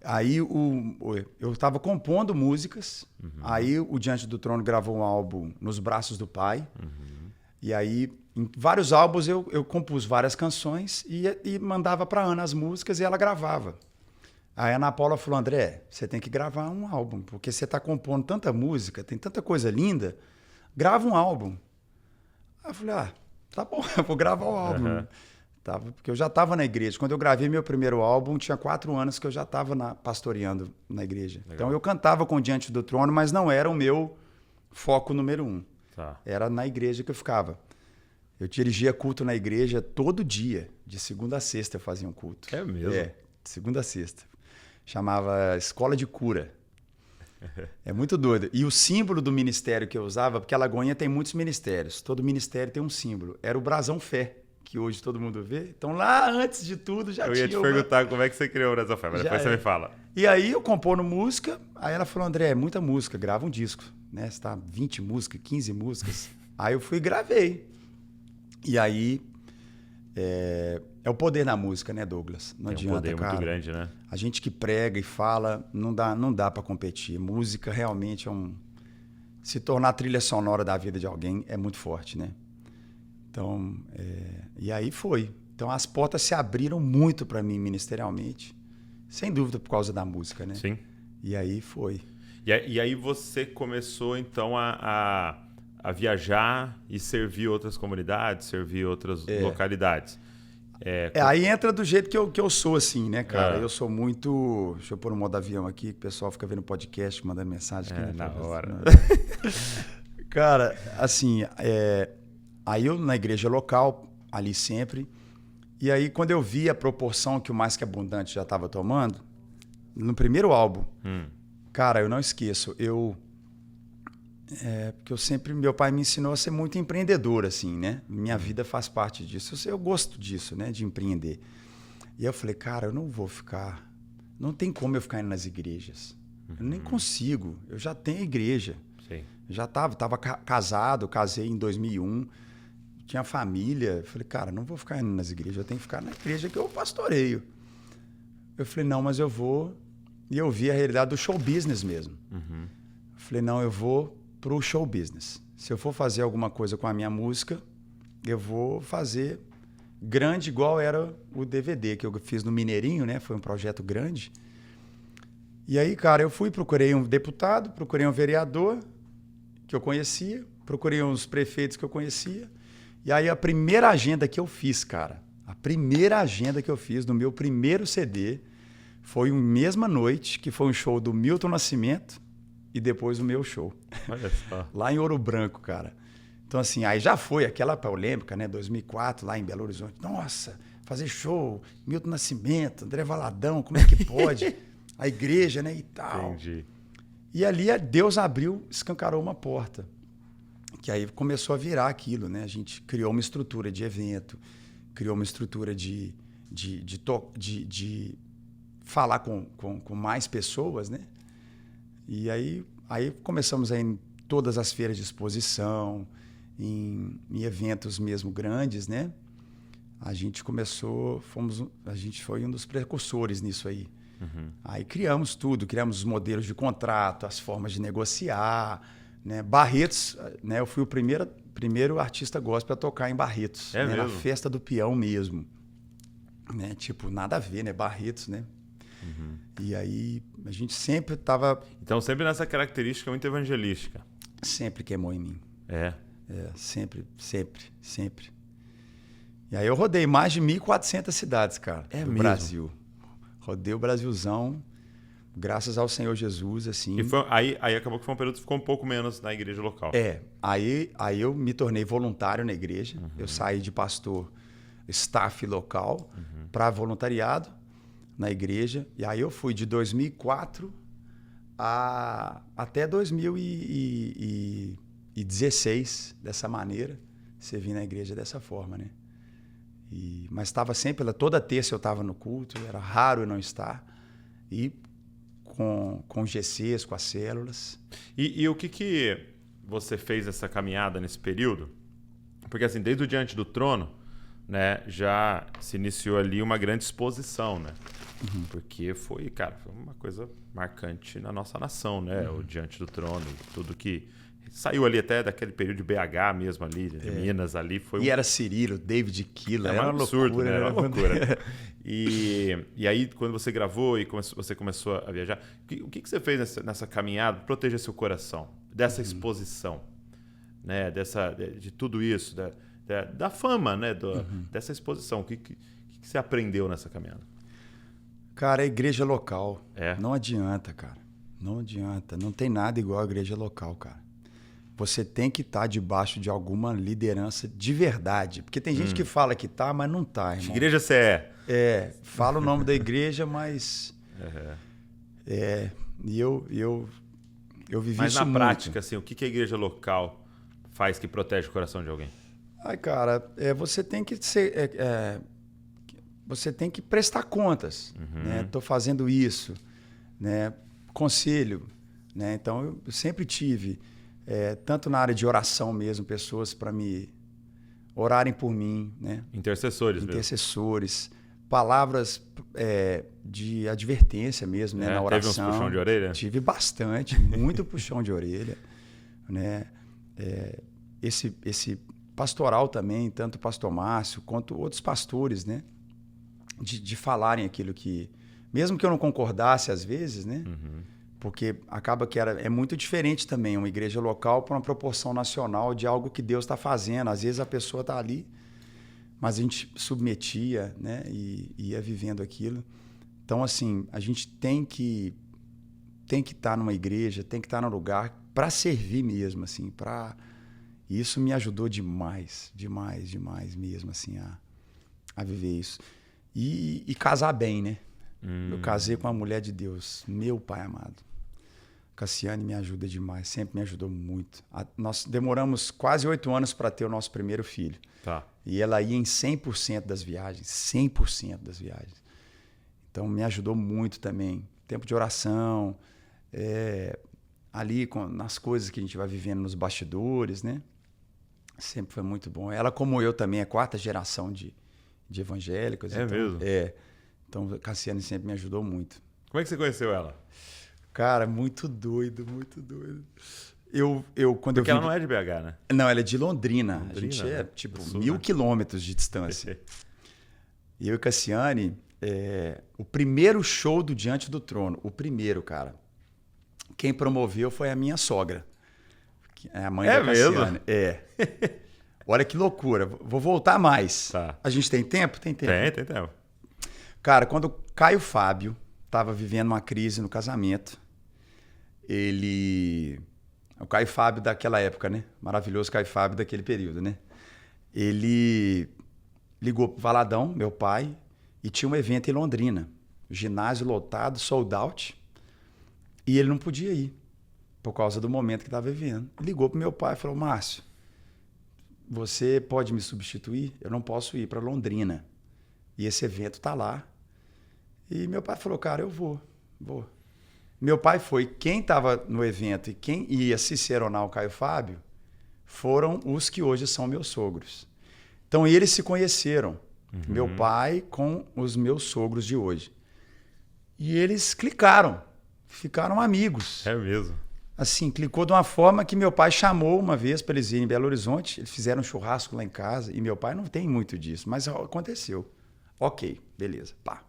Aí eu estava compondo músicas, aí o Diante do Trono gravou um álbum Nos Braços do Pai, e aí em vários álbuns eu compus várias canções e mandava para Ana as músicas e ela gravava. Aí a Ana Paula falou, André, você tem que gravar um álbum, porque você está compondo tanta música, tem tanta coisa linda, grava um álbum. Aí eu falei, tá bom, eu vou gravar o álbum. Porque eu já estava na igreja. Quando eu gravei meu primeiro álbum, tinha 4 anos que eu já estava pastoreando na igreja. Legal. Então eu cantava com Diante do Trono, mas não era o meu foco número 1. Tá. Era na igreja que eu ficava. Eu dirigia culto na igreja todo dia, de segunda a sexta eu fazia um culto. É mesmo? De segunda a sexta. Chamava Escola de Cura. É muito doido. E o símbolo do ministério que eu usava, porque a Lagoinha tem muitos ministérios, todo ministério tem um símbolo, era o brasão fé, que hoje todo mundo vê. Então lá antes de tudo já tinha... Eu ia te perguntar como é que você criou o brasão fé, mas depois você me fala. E aí eu compondo música, aí ela falou, André, é muita música, grava um disco, né? Você tá 20 músicas, 15 músicas. Aí eu fui e gravei. E aí... É o poder na música, né, Douglas? Não adianta, cara. É um poder muito grande, né? A gente que prega e fala, não dá para competir. Música realmente se tornar a trilha sonora da vida de alguém é muito forte, né? Então, e aí foi. Então as portas se abriram muito para mim ministerialmente, sem dúvida por causa da música, né? Sim. E aí foi. E aí você começou então a viajar e servir outras comunidades, servir outras localidades. Aí entra do jeito que eu sou, assim, né, cara? Eu sou muito... Deixa eu pôr no modo avião aqui, que o pessoal fica vendo podcast, mandando mensagem. Aqui, né, na hora. Cara, assim, aí eu na igreja local, ali sempre, e aí quando eu vi a proporção que o Mais que Abundante já estava tomando, no primeiro álbum, cara, eu não esqueço, porque meu pai me ensinou a ser muito empreendedor, assim, né? Minha vida faz parte disso. Eu gosto disso, né? De empreender. E eu falei, cara, eu não vou ficar... Não tem como eu ficar indo nas igrejas. Eu nem consigo. Eu já tenho igreja. Sim. Eu já estava casado, casei em 2001. Tinha família. Eu falei, cara, não vou ficar indo nas igrejas. Eu tenho que ficar na igreja que eu pastoreio. Eu falei, não, mas eu vou... E eu vi a realidade do show business mesmo. Eu falei, não, eu vou... pro show business. Se eu for fazer alguma coisa com a minha música, eu vou fazer grande igual era o DVD que eu fiz no Mineirinho, né? Foi um projeto grande. E aí, cara, eu procurei um deputado, procurei um vereador que eu conhecia, procurei uns prefeitos que eu conhecia. E aí a primeira agenda que eu fiz, cara, no meu primeiro CD, foi uma mesma noite, que foi um show do Milton Nascimento, e depois o meu show. Olha só. Lá em Ouro Branco, cara. Então, assim, aí já foi aquela polêmica, né? 2004, lá em Belo Horizonte. Nossa, fazer show, Milton Nascimento, André Valadão, como é que pode? A igreja, né? E tal. Entendi. E ali Deus escancarou uma porta. Que aí começou a virar aquilo, né? A gente criou uma estrutura de evento, criou uma estrutura de falar com mais pessoas, né? E aí começamos a ir em todas as feiras de exposição, em eventos mesmo grandes, né? A gente foi um dos precursores nisso aí. Aí criamos tudo, criamos os modelos de contrato, as formas de negociar, né? Barretos, né? Eu fui o primeiro artista gospel a tocar em Barretos, né? Na festa do peão mesmo, né? Tipo, nada a ver, né? Barretos, né? E aí a gente sempre estava... Então sempre nessa característica muito evangelística. Sempre queimou em mim. Sempre. E aí eu rodei mais de 1.400 cidades, cara, do Brasil. Rodei o Brasilzão Graças ao Senhor Jesus, assim. E aí acabou que foi um período que ficou um pouco menos na igreja local. Aí eu me tornei voluntário na igreja. Eu saí de pastor staff local para voluntariado na igreja. E aí eu fui de 2004 até 2016, dessa maneira, servindo na igreja dessa forma, né? Mas estava sempre, toda terça eu estava no culto, era raro eu não estar. E com os GCs, com as células. E o que você fez nessa caminhada nesse período? Porque assim, desde o Diante do Trono, né, já se iniciou ali uma grande exposição, né? Porque foi uma coisa marcante na nossa nação, né? O Diante do Trono, tudo que saiu ali até daquele período de BH mesmo ali, de Minas ali. E era Cirilo, David Killa, era um absurdo, loucura, né? Era uma loucura. E aí, quando você gravou e você começou a viajar, o que você fez nessa caminhada para proteger seu coração? Dessa exposição, né? De tudo isso, da fama, né? Dessa exposição. O que você aprendeu nessa caminhada? Cara, a igreja local. É. Não adianta, cara. Não adianta. Não tem nada igual a igreja local, cara. Você tem que estar debaixo de alguma liderança de verdade. Porque tem gente que fala que tá, mas não tá, irmão. Que igreja você é? Fala o nome da igreja, mas... E eu vivi mas isso na muito. prática, assim, o que a igreja local faz que protege o coração de alguém? Ai, cara, você tem que ser... você tem que prestar contas. Né? Tô fazendo isso. Né? Conselho. Né? Então, eu sempre tive... tanto na área de oração mesmo, pessoas para me orarem por mim, né? Intercessores, palavras de advertência mesmo, né? Na oração. Teve uns puxão de orelha? Tive bastante, muito puxão de orelha, né? Esse pastoral também, tanto o pastor Márcio quanto outros pastores, né? De falarem aquilo que, mesmo que eu não concordasse às vezes, né? Porque acaba que é muito diferente também uma igreja local para uma proporção nacional de algo que Deus está fazendo. Às vezes a pessoa está ali, mas a gente submetia, né? E ia vivendo aquilo. Então, assim, a gente tem que estar numa igreja, tem que estar num lugar para servir mesmo, assim, E isso me ajudou demais mesmo, assim, a viver isso. E casar bem, né? Eu casei com uma mulher de Deus, meu pai amado. Cassiane me ajuda demais, sempre me ajudou muito. Nós demoramos quase 8 anos para ter o nosso primeiro filho. Tá. E ela ia em 100% das viagens, 100% das viagens. Então, me ajudou muito também. Tempo de oração, ali nas coisas que a gente vai vivendo nos bastidores, né? Sempre foi muito bom. Ela, como eu também, é 4ª geração de evangélicos. É então, mesmo? Então, a Cassiane sempre me ajudou muito. Como é que você conheceu ela? Cara, muito doido, muito doido. Porque ela não é de BH, né? Não, ela é de Londrina. A gente né? tipo Sul, 1000 né? quilômetros de distância. E eu e Cassiane, o primeiro show do Diante do Trono, o primeiro, cara, quem promoveu foi a minha sogra. Que é a mãe da Cassiane. Mesmo? Olha que loucura. Vou voltar mais. Tá. A gente tem tempo? Tem tempo. Tem tempo. Cara, quando o Caio Fábio estava vivendo uma crise no casamento, o Caio Fábio daquela época, né? Maravilhoso Caio Fábio daquele período, né? Ele ligou pro Valadão, meu pai, e tinha um evento em Londrina. Ginásio lotado, sold out. E ele não podia ir, por causa do momento que estava vivendo. Ligou pro meu pai e falou: Márcio, você pode me substituir? Eu não posso ir para Londrina. E esse evento tá lá. E meu pai falou: cara, eu vou. Meu pai foi. Quem estava no evento e quem ia ciceronar o Caio Fábio foram os que hoje são meus sogros. Então, eles se conheceram. Meu pai com os meus sogros de hoje. E eles clicaram. Ficaram amigos. É mesmo? Assim, clicou de uma forma que meu pai chamou uma vez para eles irem em Belo Horizonte. Eles fizeram um churrasco lá em casa. E meu pai não tem muito disso, mas aconteceu. Ok, beleza, pá.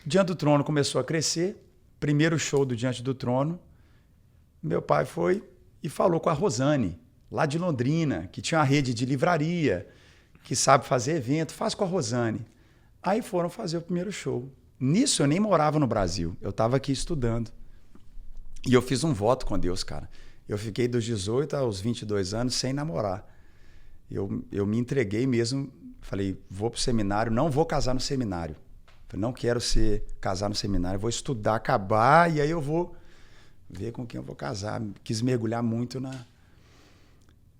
Diante do Trono começou a crescer. Primeiro show do Diante do Trono. Meu pai foi e falou com a Rosane, lá de Londrina, que tinha uma rede de livraria, que sabe fazer evento. Faz com a Rosane. Aí foram fazer o primeiro show. Nisso eu nem morava no Brasil. Eu estava aqui estudando. E eu fiz um voto com Deus, cara. Eu fiquei dos 18 aos 22 anos sem namorar. Eu me entreguei mesmo. Falei, vou pro seminário, não vou casar no seminário. Falei, não quero casar no seminário, vou estudar, acabar, e aí eu vou ver com quem eu vou casar. Quis mergulhar muito na...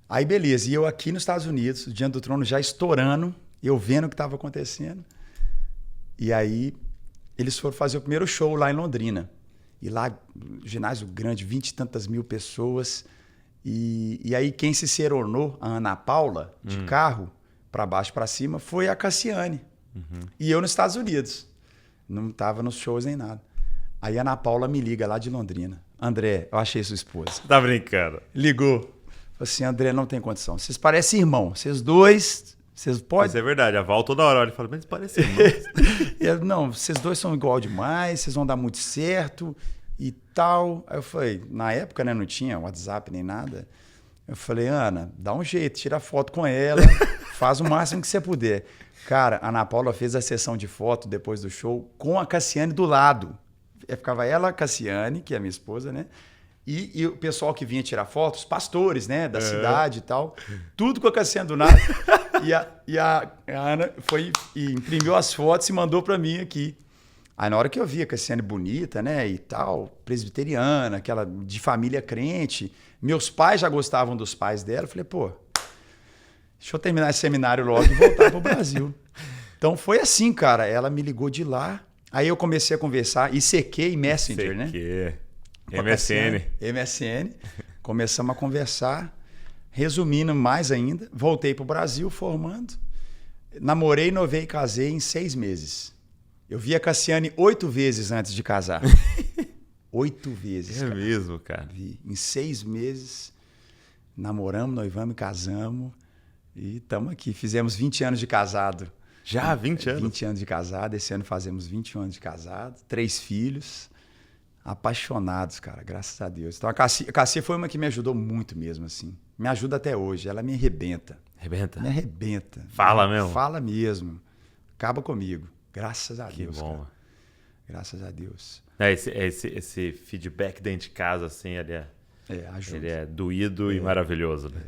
Aí, beleza. E eu aqui nos Estados Unidos, diante do trono, já estourando, eu vendo o que estava acontecendo. E aí, eles foram fazer o primeiro show lá em Londrina. E lá, ginásio grande, 20 e tantas mil pessoas. E aí, quem se seronou, a Ana Paula, de carro, para baixo para cima, foi a Cassiane. E eu nos Estados Unidos. Não estava nos shows nem nada. Aí a Ana Paula me liga lá de Londrina. André, eu achei sua esposa. Tá brincando. Ligou. Falei assim, André, não tem condição. Vocês parecem irmão. Vocês dois, vocês podem... Mas é verdade, a Val toda hora olha e fala, mas parece irmão. Não, vocês dois são igual demais, vocês vão dar muito certo e tal. Aí eu falei, na época, né, não tinha WhatsApp nem nada. Eu falei, Ana, dá um jeito, tira foto com ela, faz o máximo que você puder. Cara, a Ana Paula fez a sessão de foto depois do show com a Cassiane do lado. Ficava ela, a Cassiane, que é a minha esposa, né? E o pessoal que vinha tirar fotos, os pastores, né, da cidade e tal. Tudo com a Cassiane do lado. E a Ana foi e imprimiu as fotos e mandou para mim aqui. Aí na hora que eu vi a Cassiane bonita, né, e tal, presbiteriana, aquela de família crente, meus pais já gostavam dos pais dela, eu falei, pô, deixa eu terminar esse seminário logo e voltar pro Brasil. Então foi assim, cara, ela me ligou de lá, aí eu comecei a conversar, ICQ e Messenger, né? MSN, começamos a conversar, resumindo mais ainda, voltei pro Brasil formando, namorei, noivei e casei em 6 meses. Eu vi a Cassiane 8 vezes antes de casar. 8 vezes. É mesmo, cara. Vi. Em 6 meses, namoramos, noivamos e casamos. E estamos aqui. Fizemos 20 anos de casado. Já? 20 anos? 20 anos de casado. Esse ano fazemos 21 anos de casado. 3 filhos. Apaixonados, cara. Graças a Deus. Então a Cassia foi uma que me ajudou muito mesmo, assim. Me ajuda até hoje. Ela me arrebenta. Arrebenta? Me arrebenta. Fala mesmo? Fala mesmo. Acaba comigo. Graças a que Deus, bom. cara. Graças a Deus. Esse feedback dentro de casa, assim, ajuda. Ele é doído e maravilhoso, né?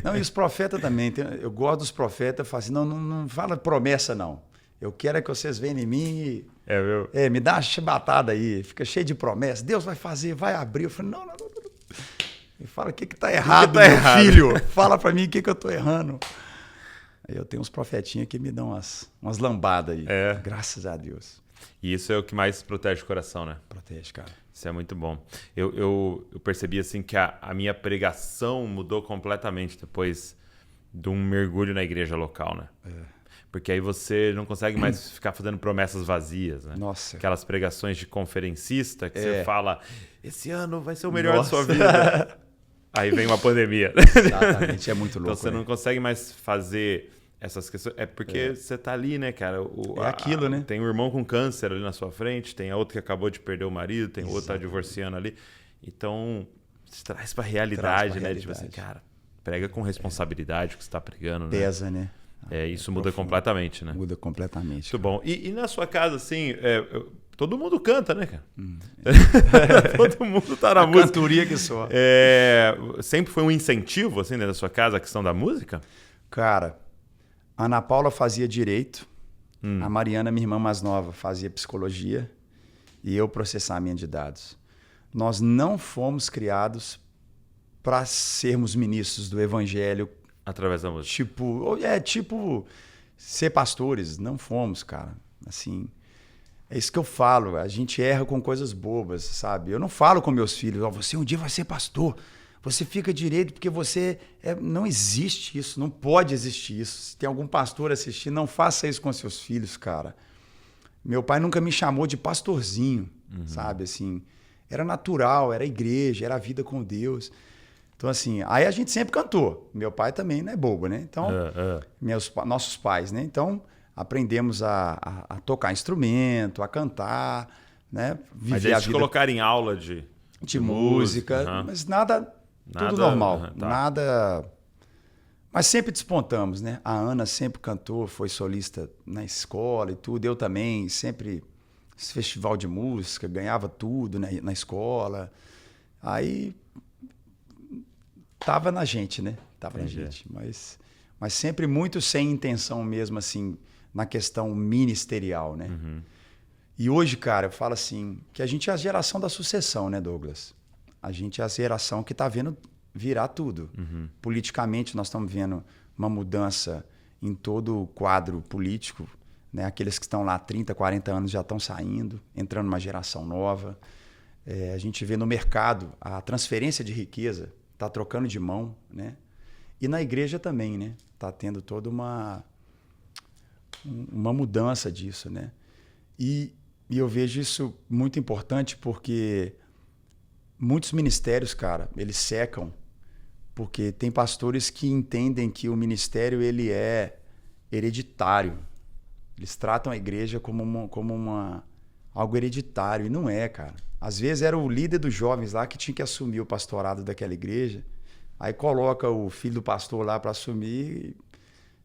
Não, e os profetas também. Eu gosto dos profetas. Eu falo assim, não fala promessa, não. Eu quero é que vocês venham em mim e... me dá uma chibatada aí. Fica cheio de promessa. Deus vai fazer, vai abrir. Eu falo, não. Me fala o que tá errado, filho. Fala pra mim o que eu tô errando. Aí eu tenho uns profetinhos que me dão umas lambadas aí. Graças a Deus. E isso é o que mais protege o coração, né? Protege, cara. Isso é muito bom. Eu percebi assim que a minha pregação mudou completamente depois de um mergulho na igreja local, né? Porque aí você não consegue mais ficar fazendo promessas vazias, né? Nossa. Aquelas pregações de conferencista que você fala, esse ano vai ser o melhor da sua vida. Aí vem uma pandemia. Exatamente, é muito louco. Então você não consegue mais fazer essas questões. É porque você tá ali, né, cara? Aquilo, né? Tem um irmão com câncer ali na sua frente, tem a outra que acabou de perder o marido, tem outro que tá divorciando ali. Então, você traz pra realidade, né? Tipo assim, cara, prega com responsabilidade o que você tá pregando, né? Pesa, né? Isso muda completamente, né? Muda completamente. Muito bom. E na sua casa, assim, todo mundo canta, né, cara? Todo mundo tá na música. Cantoria que só. Sempre foi um incentivo, assim, dentro da sua casa, a questão da música? Cara, a Ana Paula fazia direito, a Mariana, minha irmã mais nova, fazia psicologia e eu processamento de dados. Nós não fomos criados para sermos ministros do evangelho. Através da música. Tipo, ser pastores. Não fomos, cara. Assim, é isso que eu falo. A gente erra com coisas bobas, sabe? Eu não falo com meus filhos, você um dia vai ser pastor. Você fica direito porque você... Não existe isso, não pode existir isso. Se tem algum pastor assistindo, não faça isso com seus filhos, cara. Meu pai nunca me chamou de pastorzinho, sabe? Assim, era natural, era igreja, era a vida com Deus. Então, assim, aí a gente sempre cantou. Meu pai também não é bobo, né? Então, nossos pais, né? Então, aprendemos a tocar instrumento, a cantar, né? Mas eles te colocaram em aula de música, mas nada tudo normal. Nada... Mas sempre despontamos, né? A Ana sempre cantou, foi solista na escola e tudo. Eu também sempre festival de música, ganhava tudo, né, na escola. Aí tava na gente, né? Tava na gente. Mas sempre muito sem intenção mesmo, assim, na questão ministerial, né? E hoje, cara, eu falo assim, que a gente é a geração da sucessão, né, Douglas? A gente é a geração que tá vendo virar tudo. Politicamente, nós estamos vendo uma mudança em todo o quadro político, né? Aqueles que estão lá há 30, 40 anos já estão saindo, entrando numa geração nova. A gente vê no mercado a transferência de riqueza, está trocando de mão, né? E na igreja também, né? Está tendo toda uma mudança disso, né? E eu vejo isso muito importante porque muitos ministérios, cara, eles secam porque tem pastores que entendem que o ministério ele é hereditário. Eles tratam a igreja como algo hereditário, e não é, cara. Às vezes era o líder dos jovens lá que tinha que assumir o pastorado daquela igreja, aí coloca o filho do pastor lá para assumir.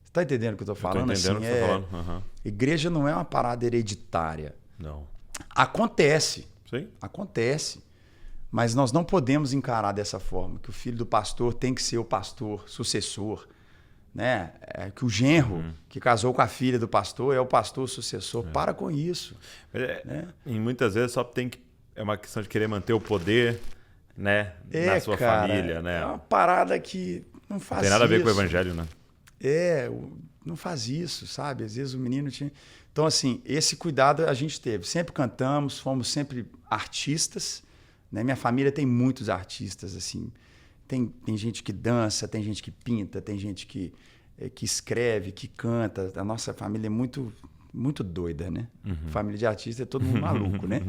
Você tá entendendo o que eu tô falando? Tô entendendo o que você tá falando. Igreja não é uma parada hereditária. Não. Acontece. Sim. Acontece. Mas nós não podemos encarar dessa forma, que o filho do pastor tem que ser o pastor sucessor, né? Que o genro que casou com a filha do pastor é o pastor sucessor. Para com isso. Né? E muitas vezes só é uma questão de querer manter o poder, né, na sua família, né? É uma parada que não faz isso. Tem nada a ver com o evangelho, né? Não faz isso, sabe? Às vezes o menino tinha... Então, assim, esse cuidado a gente teve. Sempre cantamos, fomos sempre artistas, né? Minha família tem muitos artistas, assim. Tem gente que dança, tem gente que pinta, tem gente que escreve, que canta. A nossa família é muito, muito doida, né? Família de artista é todo mundo maluco, né?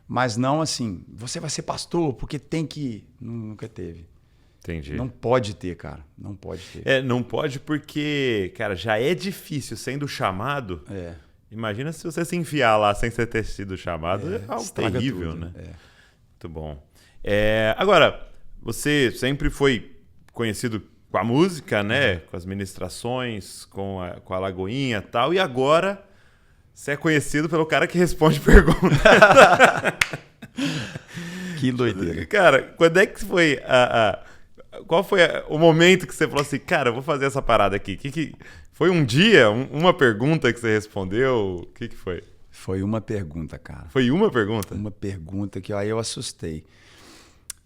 Mas não assim, você vai ser pastor porque tem que... Nunca teve. Entendi. Não pode ter, cara. Não pode ter. Não pode porque, cara, já é difícil sendo chamado. Imagina se você se enfiar lá sem você ter sido chamado. É algo terrível, tudo, né? Muito bom. Agora, você sempre foi conhecido com a música, né? Com as ministrações, com a Lagoinha e tal. E agora você é conhecido pelo cara que responde perguntas. Que doideira. Cara, quando é que foi qual foi o momento que você falou assim, cara, eu vou fazer essa parada aqui? Foi um dia, uma pergunta que você respondeu? O que foi? Foi uma pergunta, cara. Foi uma pergunta? Uma pergunta que aí eu assustei.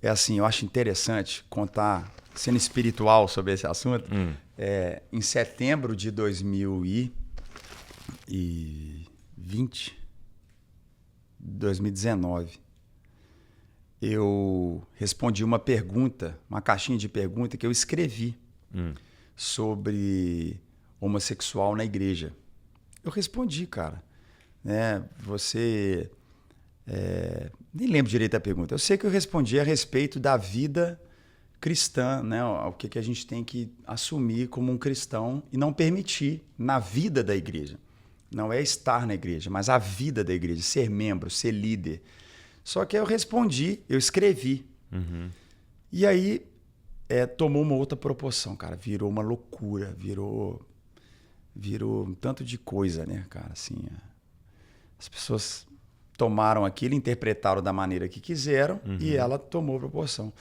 É assim, eu acho interessante contar, sendo espiritual sobre esse assunto. Em setembro de 2019, eu respondi uma pergunta, uma caixinha de pergunta que eu escrevi sobre homossexual na igreja. Eu respondi, cara. Né? Você... nem lembro direito a pergunta. Eu sei que eu respondi a respeito da vida cristã, né? O que a gente tem que assumir como um cristão e não permitir na vida da igreja. Não é estar na igreja, mas a vida da igreja, ser membro, ser líder. Só que eu respondi, eu escrevi. E aí tomou uma outra proporção, cara. Virou uma loucura, virou um tanto de coisa, né, cara? Assim, as pessoas tomaram aquilo, interpretaram da maneira que quiseram e ela tomou proporção.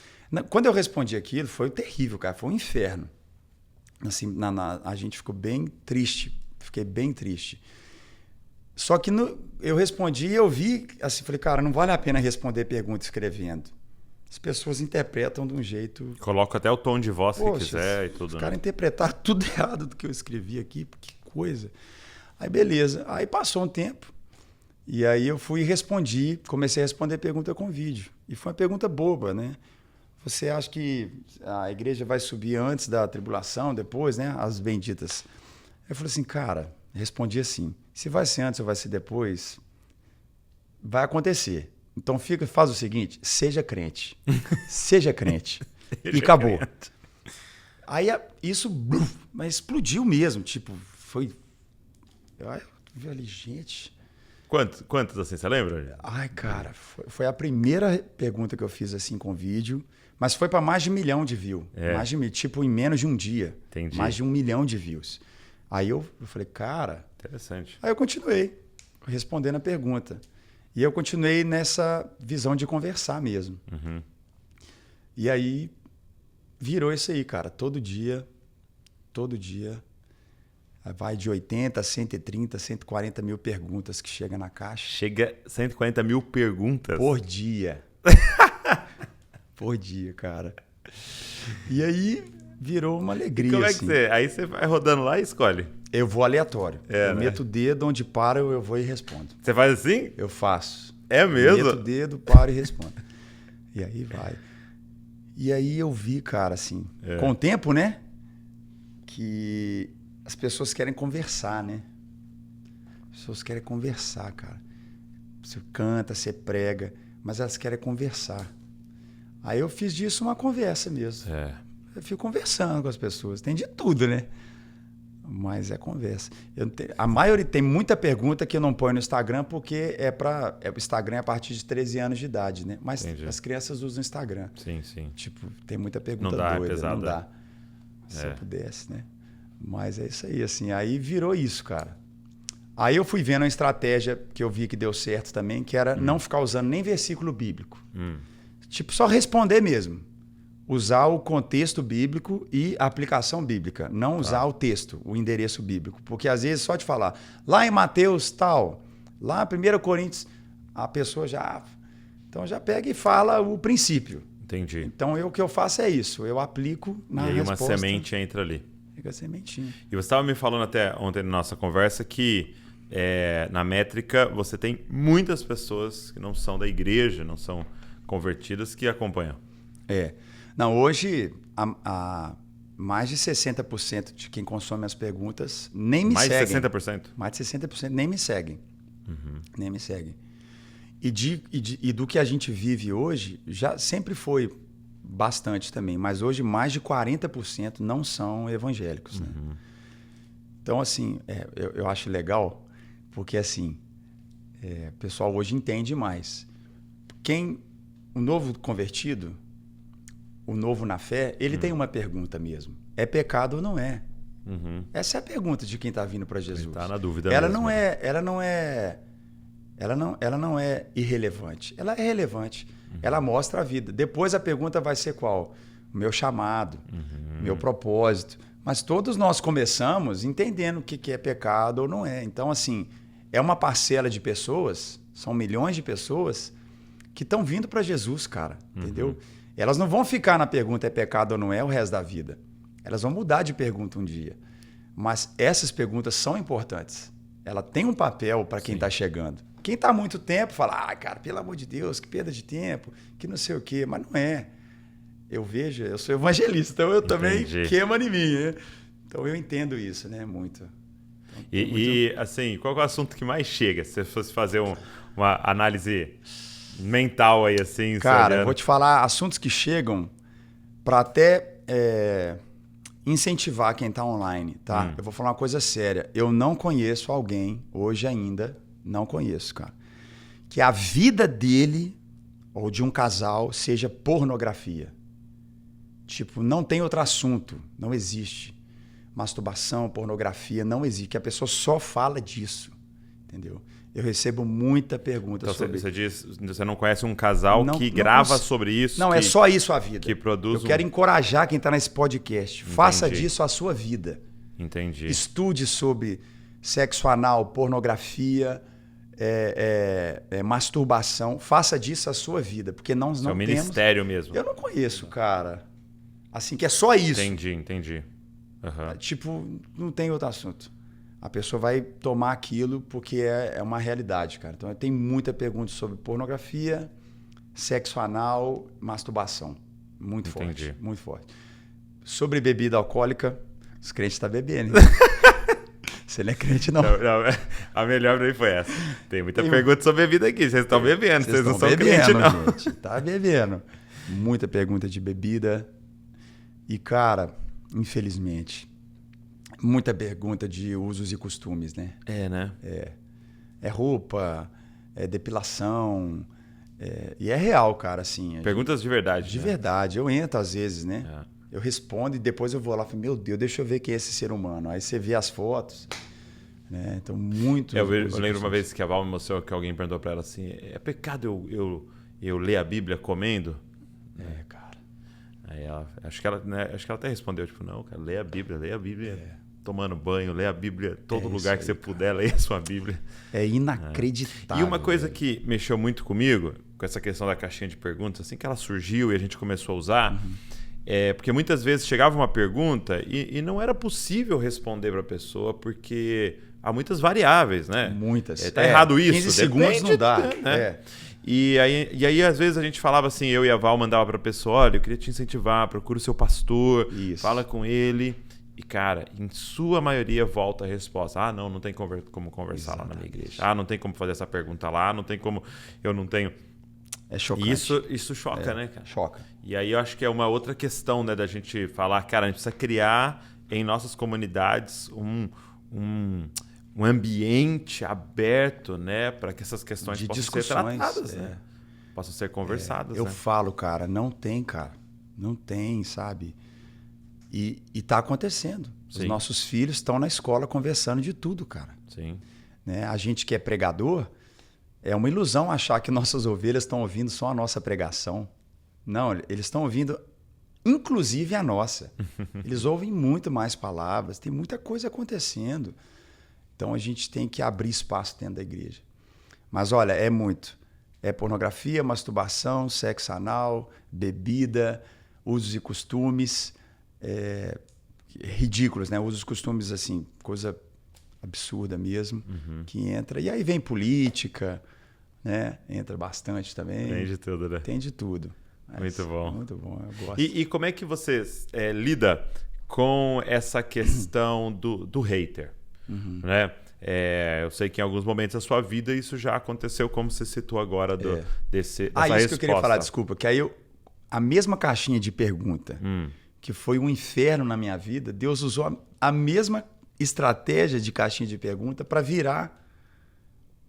Quando eu respondi aquilo, foi terrível, cara. Foi um inferno. Assim, a gente ficou bem triste. Fiquei bem triste. Só que eu respondi e eu vi, assim, falei, cara, não vale a pena responder pergunta escrevendo. As pessoas interpretam de um jeito... Coloca até o tom de voz que quiser e tudo. Os caras interpretaram tudo errado do que eu escrevi aqui, que coisa. Aí, beleza. Aí passou um tempo e aí eu fui e respondi, comecei a responder pergunta com vídeo. E foi uma pergunta boba, né? Você acha que a igreja vai subir antes da tribulação, depois, né? As benditas. Eu falei assim, cara, respondi assim, se vai ser antes ou vai ser depois, vai acontecer. Então faz o seguinte, seja crente. Seja crente. E acabou. Crente. Aí isso mas explodiu mesmo. Tipo, foi... Eu falei, gente... Quantas assim, você lembra? Ai, cara, foi a primeira pergunta que eu fiz assim com vídeo, mas foi para mais de 1 milhão de views. Mais de, tipo, em menos de um dia. Entendi. Mais de 1 milhão de views. Aí eu falei, cara... Interessante. Aí eu continuei respondendo a pergunta. E eu continuei nessa visão de conversar mesmo. Uhum. E aí virou isso aí, cara. Todo dia, vai de 80, 130, 140 mil perguntas que chega na caixa. Chega 140 mil perguntas? Por dia. Por dia, cara. E aí virou uma alegria. Como é que assim. você... Aí você vai rodando lá e escolhe. Eu vou aleatório. Eu né? meto o dedo, onde para eu vou e respondo. Você faz assim? Eu faço. É mesmo? Meto o dedo, paro e respondo. E aí vai. E aí eu vi, cara, assim, com o tempo, né? Que as pessoas querem conversar, né? As pessoas querem conversar, cara. Você canta, você prega, mas elas querem conversar. Aí eu fiz disso uma conversa mesmo. Eu fico conversando com as pessoas. Tem de tudo, né? Mas é conversa. A maioria tem muita pergunta que eu não ponho no Instagram porque o Instagram é a partir de 13 anos de idade, né? Mas as crianças usam o Instagram. Sim, sim. Tipo, tem muita pergunta Não dá, doida, é pesado, não dá. Se eu pudesse, né? Mas é isso aí, assim. Aí virou isso, cara. Aí eu fui vendo uma estratégia que eu vi que deu certo também, que era não ficar usando nem versículo bíblico. Tipo, só responder mesmo. Usar o contexto bíblico e a aplicação bíblica. Não usar o texto, o endereço bíblico. Porque às vezes só te falar, lá em Mateus tal, lá em 1 Coríntios, a pessoa já... Então já pega e fala o princípio. Entendi. Então o que eu faço é isso, eu aplico na resposta. E aí uma semente entra ali. Fica a sementinha. E você estava me falando até ontem na nossa conversa que na métrica você tem muitas pessoas que não são da igreja, não são convertidas, que acompanham. Não, hoje mais de 60% de quem consome as perguntas nem me seguem. Mais de 60%? Mais de 60% nem me seguem. Nem me seguem. E do que a gente vive hoje, já sempre foi bastante também, mas hoje mais de 40% não são evangélicos. Né? Então, assim, eu acho legal, porque assim, o pessoal hoje entende mais. O novo convertido, o novo na fé, ele tem uma pergunta mesmo. É pecado ou não é? Essa é a pergunta de quem está vindo para Jesus. Está na dúvida ela mesmo. Ela não é irrelevante. Ela é relevante. Ela mostra a vida. Depois a pergunta vai ser qual? O meu chamado, meu propósito. Mas todos nós começamos entendendo o que é pecado ou não é. Então, assim, é uma parcela de pessoas, são milhões de pessoas que estão vindo para Jesus, cara. Entendeu? Elas não vão ficar na pergunta é pecado ou não é o resto da vida. Elas vão mudar de pergunta um dia. Mas essas perguntas são importantes. Ela tem um papel para quem está chegando. Quem está há muito tempo fala, cara, pelo amor de Deus, que perda de tempo, que não sei o quê. Mas não é. Eu sou evangelista, então eu também queima em mim. Né? Então eu entendo isso, né? Muito. Então, assim, qual é o assunto que mais chega? Se você fosse fazer uma análise mental aí, assim... Cara, eu vou te falar assuntos que chegam para até incentivar quem está online, tá? Eu vou falar uma coisa séria. Eu não conheço alguém, hoje ainda, não conheço, cara, que a vida dele ou de um casal seja pornografia. Tipo, não tem outro assunto, não existe. Masturbação, pornografia, não existe. Que a pessoa só fala disso, entendeu? Eu recebo muita pergunta sobre... Você diz, você não conhece um casal que grava sobre isso? Não, é só isso a vida. Que produz Eu quero encorajar quem está nesse podcast. Entendi. Faça disso a sua vida. Entendi. Estude sobre sexo anal, pornografia, masturbação. Faça disso a sua vida, porque não temos... É o ministério mesmo. Eu não conheço, cara. Assim, que é só isso. Entendi. Tipo, não tem outro assunto. A pessoa vai tomar aquilo porque é uma realidade, cara. Então, tem muita pergunta sobre pornografia, sexo anal, masturbação. Muito forte, muito forte. Sobre bebida alcoólica, os crentes estão bebendo. Você não é crente, não. A melhor pra mim foi essa. Tem muita pergunta sobre bebida aqui. Vocês estão bebendo, vocês não são crente, não. Gente, tá bebendo. Muita pergunta de bebida. E, cara, infelizmente... Muita pergunta de usos e costumes, né? Né? É roupa, é depilação. E é real, cara, assim. Perguntas de verdade. De verdade. Eu entro às vezes, né? Eu respondo e depois eu vou lá e falo, meu Deus, deixa eu ver quem é esse ser humano. Aí você vê as fotos. Né? Então, muito. Eu lembro uma vez que a Val me mostrou que alguém perguntou para ela assim: é pecado eu ler a Bíblia comendo? Cara. Aí ela, acho que ela até respondeu, tipo, não, cara, lê a Bíblia tomando banho, lê a Bíblia, todo lugar que você puder, leia a sua Bíblia. É inacreditável. E uma coisa que mexeu muito comigo, com essa questão da caixinha de perguntas, assim que ela surgiu e a gente começou a usar, porque muitas vezes chegava uma pergunta e não era possível responder para a pessoa, porque há muitas variáveis, né? Muitas. Tá errado isso. 15 segundos não dá. Né? E aí, às vezes, a gente falava assim, eu e a Val mandava pra pessoa, olha, eu queria te incentivar, procura o seu pastor, fala com ele. E, cara, em sua maioria volta a resposta. Ah, não tem como conversar lá na minha igreja. Ah, não tem como fazer essa pergunta lá, não tem como... Eu não tenho... É chocante. Isso choca, né, cara? Choca. E aí eu acho que é uma outra questão, né, da gente falar, cara, a gente precisa criar em nossas comunidades um ambiente aberto, né, para que essas questões de possam ser tratadas, né? Possam ser conversadas. Eu falo, cara, não tem, sabe? E tá acontecendo. Sim. Os nossos filhos estão na escola conversando de tudo, cara. Sim. Né? A gente que é pregador, é uma ilusão achar que nossas ovelhas estão ouvindo só a nossa pregação. Não, eles estão ouvindo inclusive a nossa. Eles ouvem muito mais palavras, tem muita coisa acontecendo. Então a gente tem que abrir espaço dentro da igreja. Mas olha, é muito. É pornografia, masturbação, sexo anal, bebida, usos e costumes ridículos, né? Usos e costumes, assim, coisa absurda mesmo, que entra. E aí vem política, né? Entra bastante também. Tem de tudo, né? Tem de tudo. Muito bom. Muito bom, eu gosto. E como é que você lida com essa questão do hater? Né? Eu sei que em alguns momentos da sua vida isso já aconteceu, como você citou agora dessa resposta. Isso que eu queria falar, desculpa, que aí a mesma caixinha de pergunta, que foi um inferno na minha vida, Deus usou a mesma estratégia de caixinha de pergunta para virar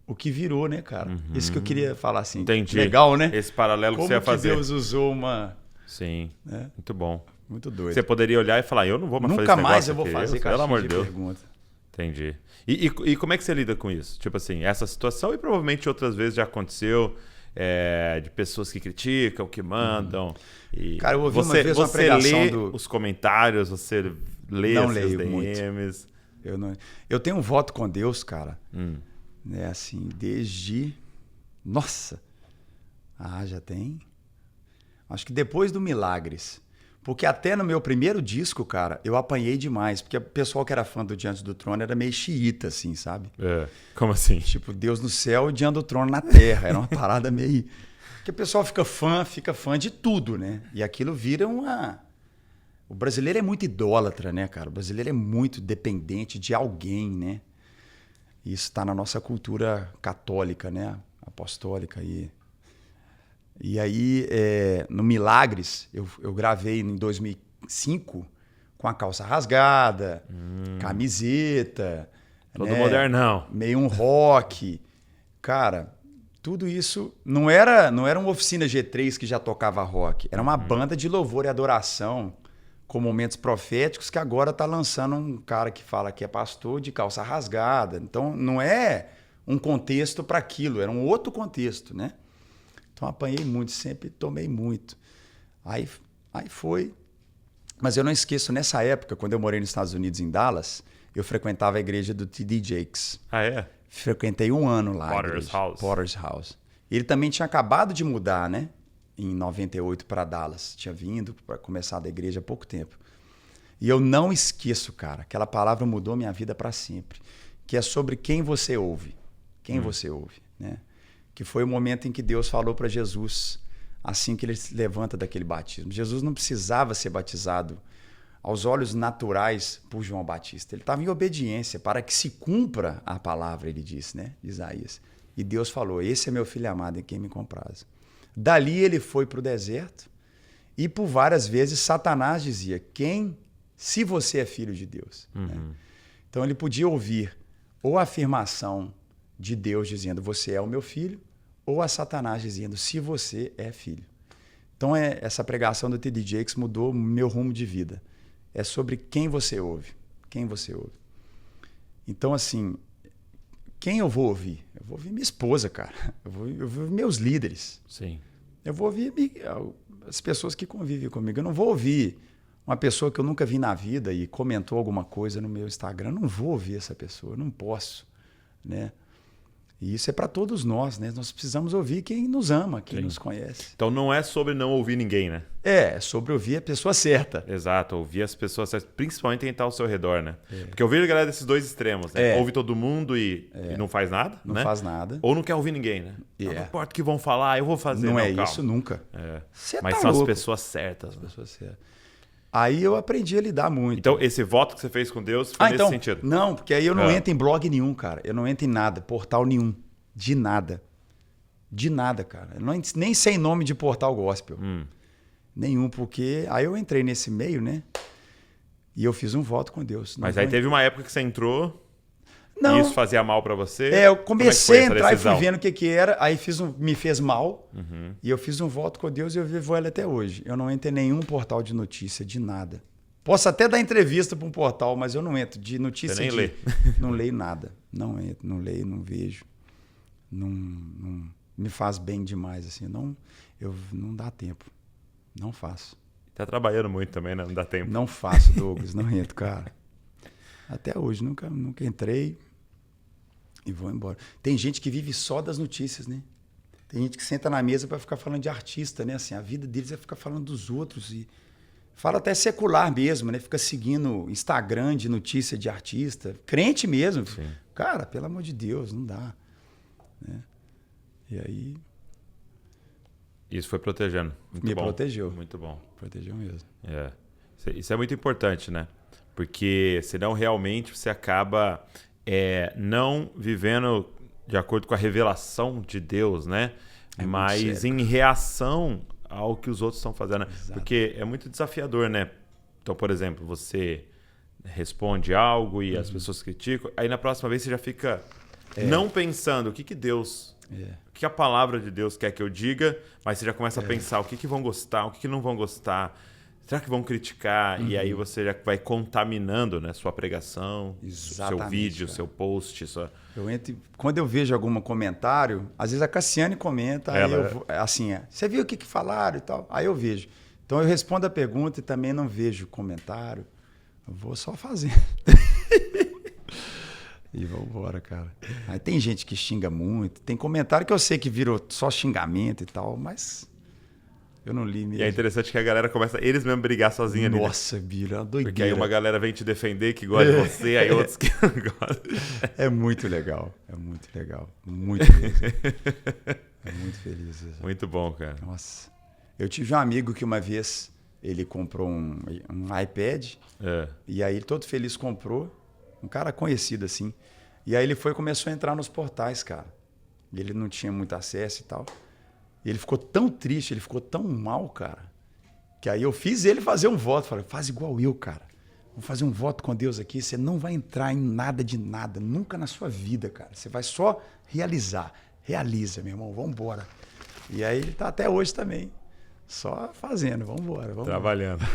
o que virou, né, cara? Isso que eu queria falar assim. Entendi. Legal, né? Esse paralelo como que você ia fazer. Deus usou uma... Sim, né? muito bom. Muito doido. Você poderia olhar e falar, eu não vou mais fazer Nunca esse mais negócio eu vou aqui. fazer Pelo amor de caixinha de Deus. pergunta. Entendi. E como é que você lida com isso? Tipo assim, essa situação e provavelmente outras vezes já aconteceu de pessoas que criticam, que mandam. E cara, eu ouvi uma vez uma pregação lê os comentários, você lê não os seus leio DMs. muito. Eu tenho um voto com Deus, cara. Né, assim, desde... Nossa! Já tem... Acho que depois do Milagres. Porque até no meu primeiro disco, cara, eu apanhei demais. Porque o pessoal que era fã do Diante do Trono era meio xiita, assim, sabe? Como assim? Tipo, Deus no céu e Diante do Trono na terra. Era uma parada meio... Porque o pessoal fica fã de tudo, né? E aquilo vira uma... O brasileiro é muito idólatra, né, cara? O brasileiro é muito dependente de alguém, né? Isso está na nossa cultura católica, né? Apostólica. E aí, no Milagres, eu gravei em 2005 com a calça rasgada, camiseta. Todo né? modernão. Meio um rock. Cara, tudo isso não era uma oficina G3 que já tocava rock. Era uma banda de louvor e adoração com momentos proféticos que agora está lançando um cara que fala que é pastor de calça rasgada. Então, não é um contexto para aquilo, era um outro contexto, né? Então, apanhei muito, sempre tomei muito. Aí foi. Mas eu não esqueço, nessa época, quando eu morei nos Estados Unidos, em Dallas, eu frequentava a igreja do T.D. Jakes. Ah, é? Frequentei 1 ano lá. Potter's House. Ele também tinha acabado de mudar, né? Em 98 para Dallas. Tinha vindo para começar da igreja há pouco tempo. E eu não esqueço, cara, aquela palavra mudou minha vida para sempre. Que é sobre quem você ouve. Quem você ouve, né? Que foi o momento em que Deus falou para Jesus, assim que ele se levanta daquele batismo. Jesus não precisava ser batizado aos olhos naturais por João Batista. Ele estava em obediência para que se cumpra a palavra, ele disse, né? Isaías. E Deus falou, esse é meu filho amado em quem me compraz. Dali ele foi para o deserto e por várias vezes Satanás dizia, se você é filho de Deus. Né? Então ele podia ouvir ou a afirmação de Deus dizendo, você é o meu filho, ou a Satanás dizendo, se você é filho. Então essa pregação do T.D. Jakes mudou meu rumo de vida. É sobre quem você ouve. Quem você ouve. Então, assim, quem eu vou ouvir? Eu vou ouvir minha esposa, cara. Eu vou ouvir meus líderes. Sim. Eu vou ouvir as pessoas que convivem comigo. Eu não vou ouvir uma pessoa que eu nunca vi na vida e comentou alguma coisa no meu Instagram. Eu não vou ouvir essa pessoa, eu não posso, né? E isso é para todos nós, né? Nós precisamos ouvir quem nos ama, quem nos conhece. Então não é sobre não ouvir ninguém, né? É sobre ouvir a pessoa certa. Exato, ouvir as pessoas certas, principalmente quem está ao seu redor, né? Porque eu vejo a galera desses dois extremos, né? Ouve todo mundo e não faz nada, Não né? faz nada. Ou não quer ouvir ninguém, né? Não importa o que vão falar, eu vou fazer. Não é calma. isso nunca. Mas tá são louco. as pessoas certas. As pessoas certas. Aí eu aprendi a lidar muito. Então esse voto que você fez com Deus foi nesse sentido? Não, porque aí eu não entro em blog nenhum, cara. Eu não entro em nada, portal nenhum. De nada. De nada, cara. Eu nem sei nome de portal gospel. Nenhum, porque aí eu entrei nesse meio, né? E eu fiz um voto com Deus. Mas aí teve uma época que você entrou não. e isso fazia mal pra você? Eu comecei a entrar e fui decisão? vendo o que era, aí me fez mal, e eu fiz um voto com Deus e eu vivo ela até hoje. Eu não entro em nenhum portal de notícia, de nada. Posso até dar entrevista para um portal, mas eu não entro de notícia. Você nem lê. Não leio nada. Não entro, não leio, não vejo. Não me faz bem demais, assim. Não dá tempo. Não faço. Tá trabalhando muito também, né? Não dá tempo. Não faço, Douglas. Não entro, cara. Até hoje, nunca entrei e vou embora. Tem gente que vive só das notícias, né? Tem gente que senta na mesa para ficar falando de artista, né? Assim, a vida deles é ficar falando dos outros e fala até secular mesmo, né? Fica seguindo Instagram de notícia de artista. Crente mesmo. Sim. Cara, pelo amor de Deus, não dá. Né? E aí... Isso foi protegendo. Muito Me bom. protegeu. Muito bom. Protegeu mesmo. Isso é muito importante, né? Porque senão realmente você acaba não vivendo de acordo com a revelação de Deus, né? Mas em reação ao que os outros estão fazendo. Exato. Porque é muito desafiador, né? Então, por exemplo, você responde algo e as pessoas criticam, aí na próxima vez você já fica não pensando o que Deus... O que a palavra de Deus quer que eu diga, mas você já começa a pensar o que vão gostar, o que não vão gostar, será que vão criticar? E aí você já vai contaminando, né, sua pregação, seu vídeo, seu post. Quando eu vejo algum comentário, às vezes a Cassiane comenta, aí você viu o que falaram e tal? Aí eu vejo. Então eu respondo a pergunta e também não vejo comentário, eu vou só fazendo. E vamos embora, cara. Aí tem gente que xinga muito, tem comentário que eu sei que virou só xingamento e tal, mas eu não li mesmo. E é interessante que a galera começa eles mesmo brigar sozinha ali. Nossa, Bira, uma doideira. Porque aí uma galera vem te defender que gosta de você, aí outros que não gostam. É muito legal, muito legal. Muito feliz. É muito feliz isso. Muito bom, cara. Nossa. Eu tive um amigo que uma vez ele comprou um iPad, e aí ele todo feliz comprou. Um cara conhecido, assim. E aí ele começou a entrar nos portais, cara. E ele não tinha muito acesso e tal. E ele ficou tão triste, ele ficou tão mal, cara, que aí eu fiz ele fazer um voto. Falei, faz igual eu, cara. Vou fazer um voto com Deus aqui. Você não vai entrar em nada de nada, nunca na sua vida, cara. Você vai só realizar. Realiza, meu irmão, vamos embora. E aí ele tá até hoje também. Só fazendo, vamos embora. Trabalhando.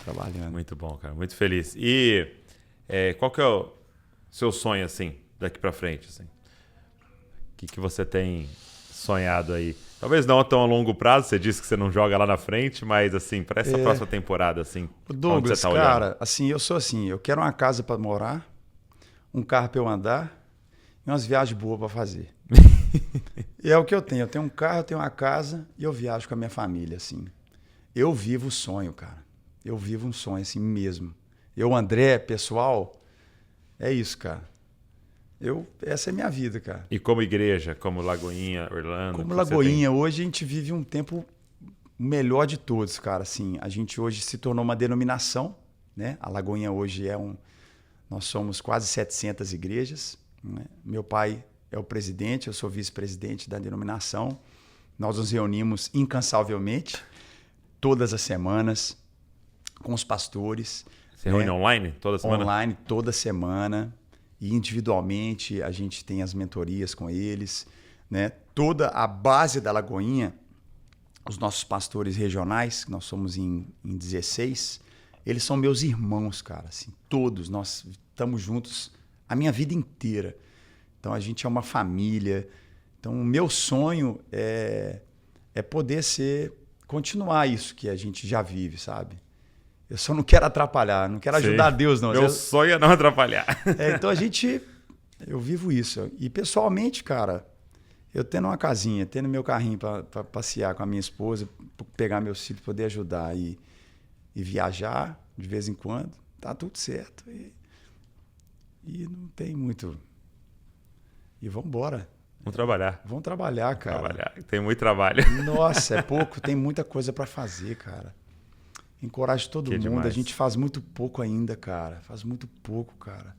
Trabalhando. Muito bom, cara. Muito feliz. E... qual que é o seu sonho, assim, daqui pra frente, assim? O que você tem sonhado aí? Talvez não tão a longo prazo, você disse que você não joga lá na frente, mas, assim, para essa próxima temporada, assim, Douglas, você tá cara, olhando? assim, eu sou assim, eu quero uma casa para morar, um carro para eu andar e umas viagens boas para fazer. E é o que eu tenho um carro, eu tenho uma casa e eu viajo com a minha família, assim. Eu vivo o sonho, cara. Eu vivo um sonho, assim, mesmo. Eu, André, pessoal, é isso, cara. Essa é a minha vida, cara. E como igreja, como Lagoinha, Orlando? Como Lagoinha, hoje a gente vive um tempo melhor de todos, cara. Assim, a gente hoje se tornou uma denominação, né? A Lagoinha hoje nós somos quase 700 igrejas, né? Meu pai é o presidente, eu sou vice-presidente da denominação. Nós nos reunimos incansavelmente, todas as semanas, com os pastores. Você reúne online toda semana? Online toda semana. E individualmente a gente tem as mentorias com eles, né? Toda a base da Lagoinha, os nossos pastores regionais, nós somos em 16, eles são meus irmãos, cara. Assim, todos nós estamos juntos a minha vida inteira. Então, a gente é uma família. Então, o meu sonho é poder continuar isso que a gente já vive, sabe? Eu só não quero atrapalhar, não quero ajudar Deus, não. Meu sonho é não atrapalhar. Então, eu vivo isso. E, pessoalmente, cara, eu tendo uma casinha, tendo meu carrinho para passear com a minha esposa, pegar meus filhos, poder ajudar e viajar de vez em quando, tá tudo certo. E não tem muito... E vamos embora. Vamos trabalhar. Vamos trabalhar, cara. Trabalhar. Tem muito trabalho. Nossa, é pouco. Tem muita coisa para fazer, cara. Encorajo todo mundo. Demais. A gente faz muito pouco ainda, cara. Faz muito pouco, cara.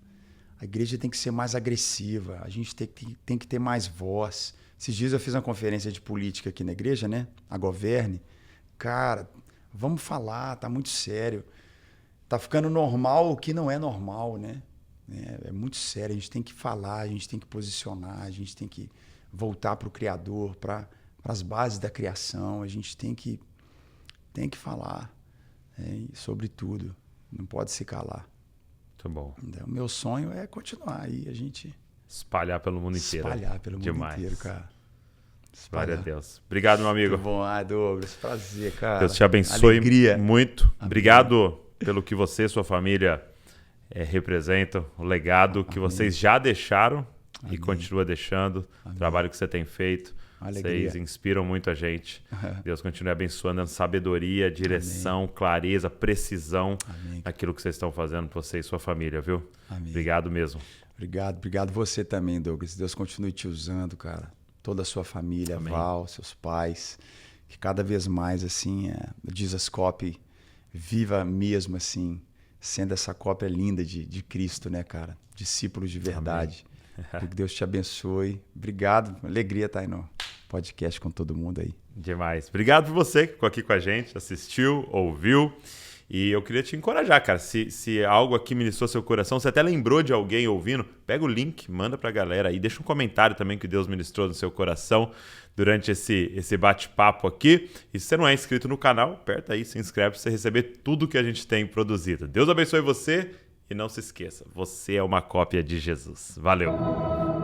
A igreja tem que ser mais agressiva. A gente tem que ter mais voz. Esses dias eu fiz uma conferência de política aqui na igreja, né? A Governe. Cara, vamos falar. Tá muito sério. Tá ficando normal o que não é normal, né? É muito sério. A gente tem que falar, a gente tem que posicionar, a gente tem que voltar para o Criador, para as bases da criação. A gente tem que falar sobre tudo. Não pode se calar. Muito bom. Então, o meu sonho é continuar aí, a gente... Espalhar pelo mundo inteiro. Espalhar pelo mundo inteiro, cara. Glória a Deus. Obrigado, meu amigo. Muito bom. Douglas, prazer, cara. Deus te abençoe Alegria. muito. Amém. Obrigado pelo que você e sua família representam, o legado que vocês já deixaram e continua deixando, o trabalho que você tem feito. Alegria. Vocês inspiram muito a gente. Deus continue abençoando, dando sabedoria, direção, clareza, precisão naquilo que vocês estão fazendo para você e sua família, viu? Amém. Obrigado mesmo. Obrigado você também, Douglas. Deus continue te usando, cara. Toda a sua família, Amém. Val, seus pais, que cada vez mais, assim, o Jesus Copy viva mesmo, assim, sendo essa cópia linda de Cristo, né, cara? Discípulos de verdade. Que Deus te abençoe. Obrigado. Alegria estar aí no podcast com todo mundo aí. Demais. Obrigado por você que ficou aqui com a gente, assistiu, ouviu. E eu queria te encorajar, cara. Se algo aqui ministrou seu coração, você até lembrou de alguém ouvindo, pega o link, manda pra galera aí. Deixa um comentário também que Deus ministrou no seu coração durante esse bate-papo aqui. E se você não é inscrito no canal, aperta aí, se inscreve para você receber tudo que a gente tem produzido. Deus abençoe você e não se esqueça, você é uma cópia de Jesus. Valeu!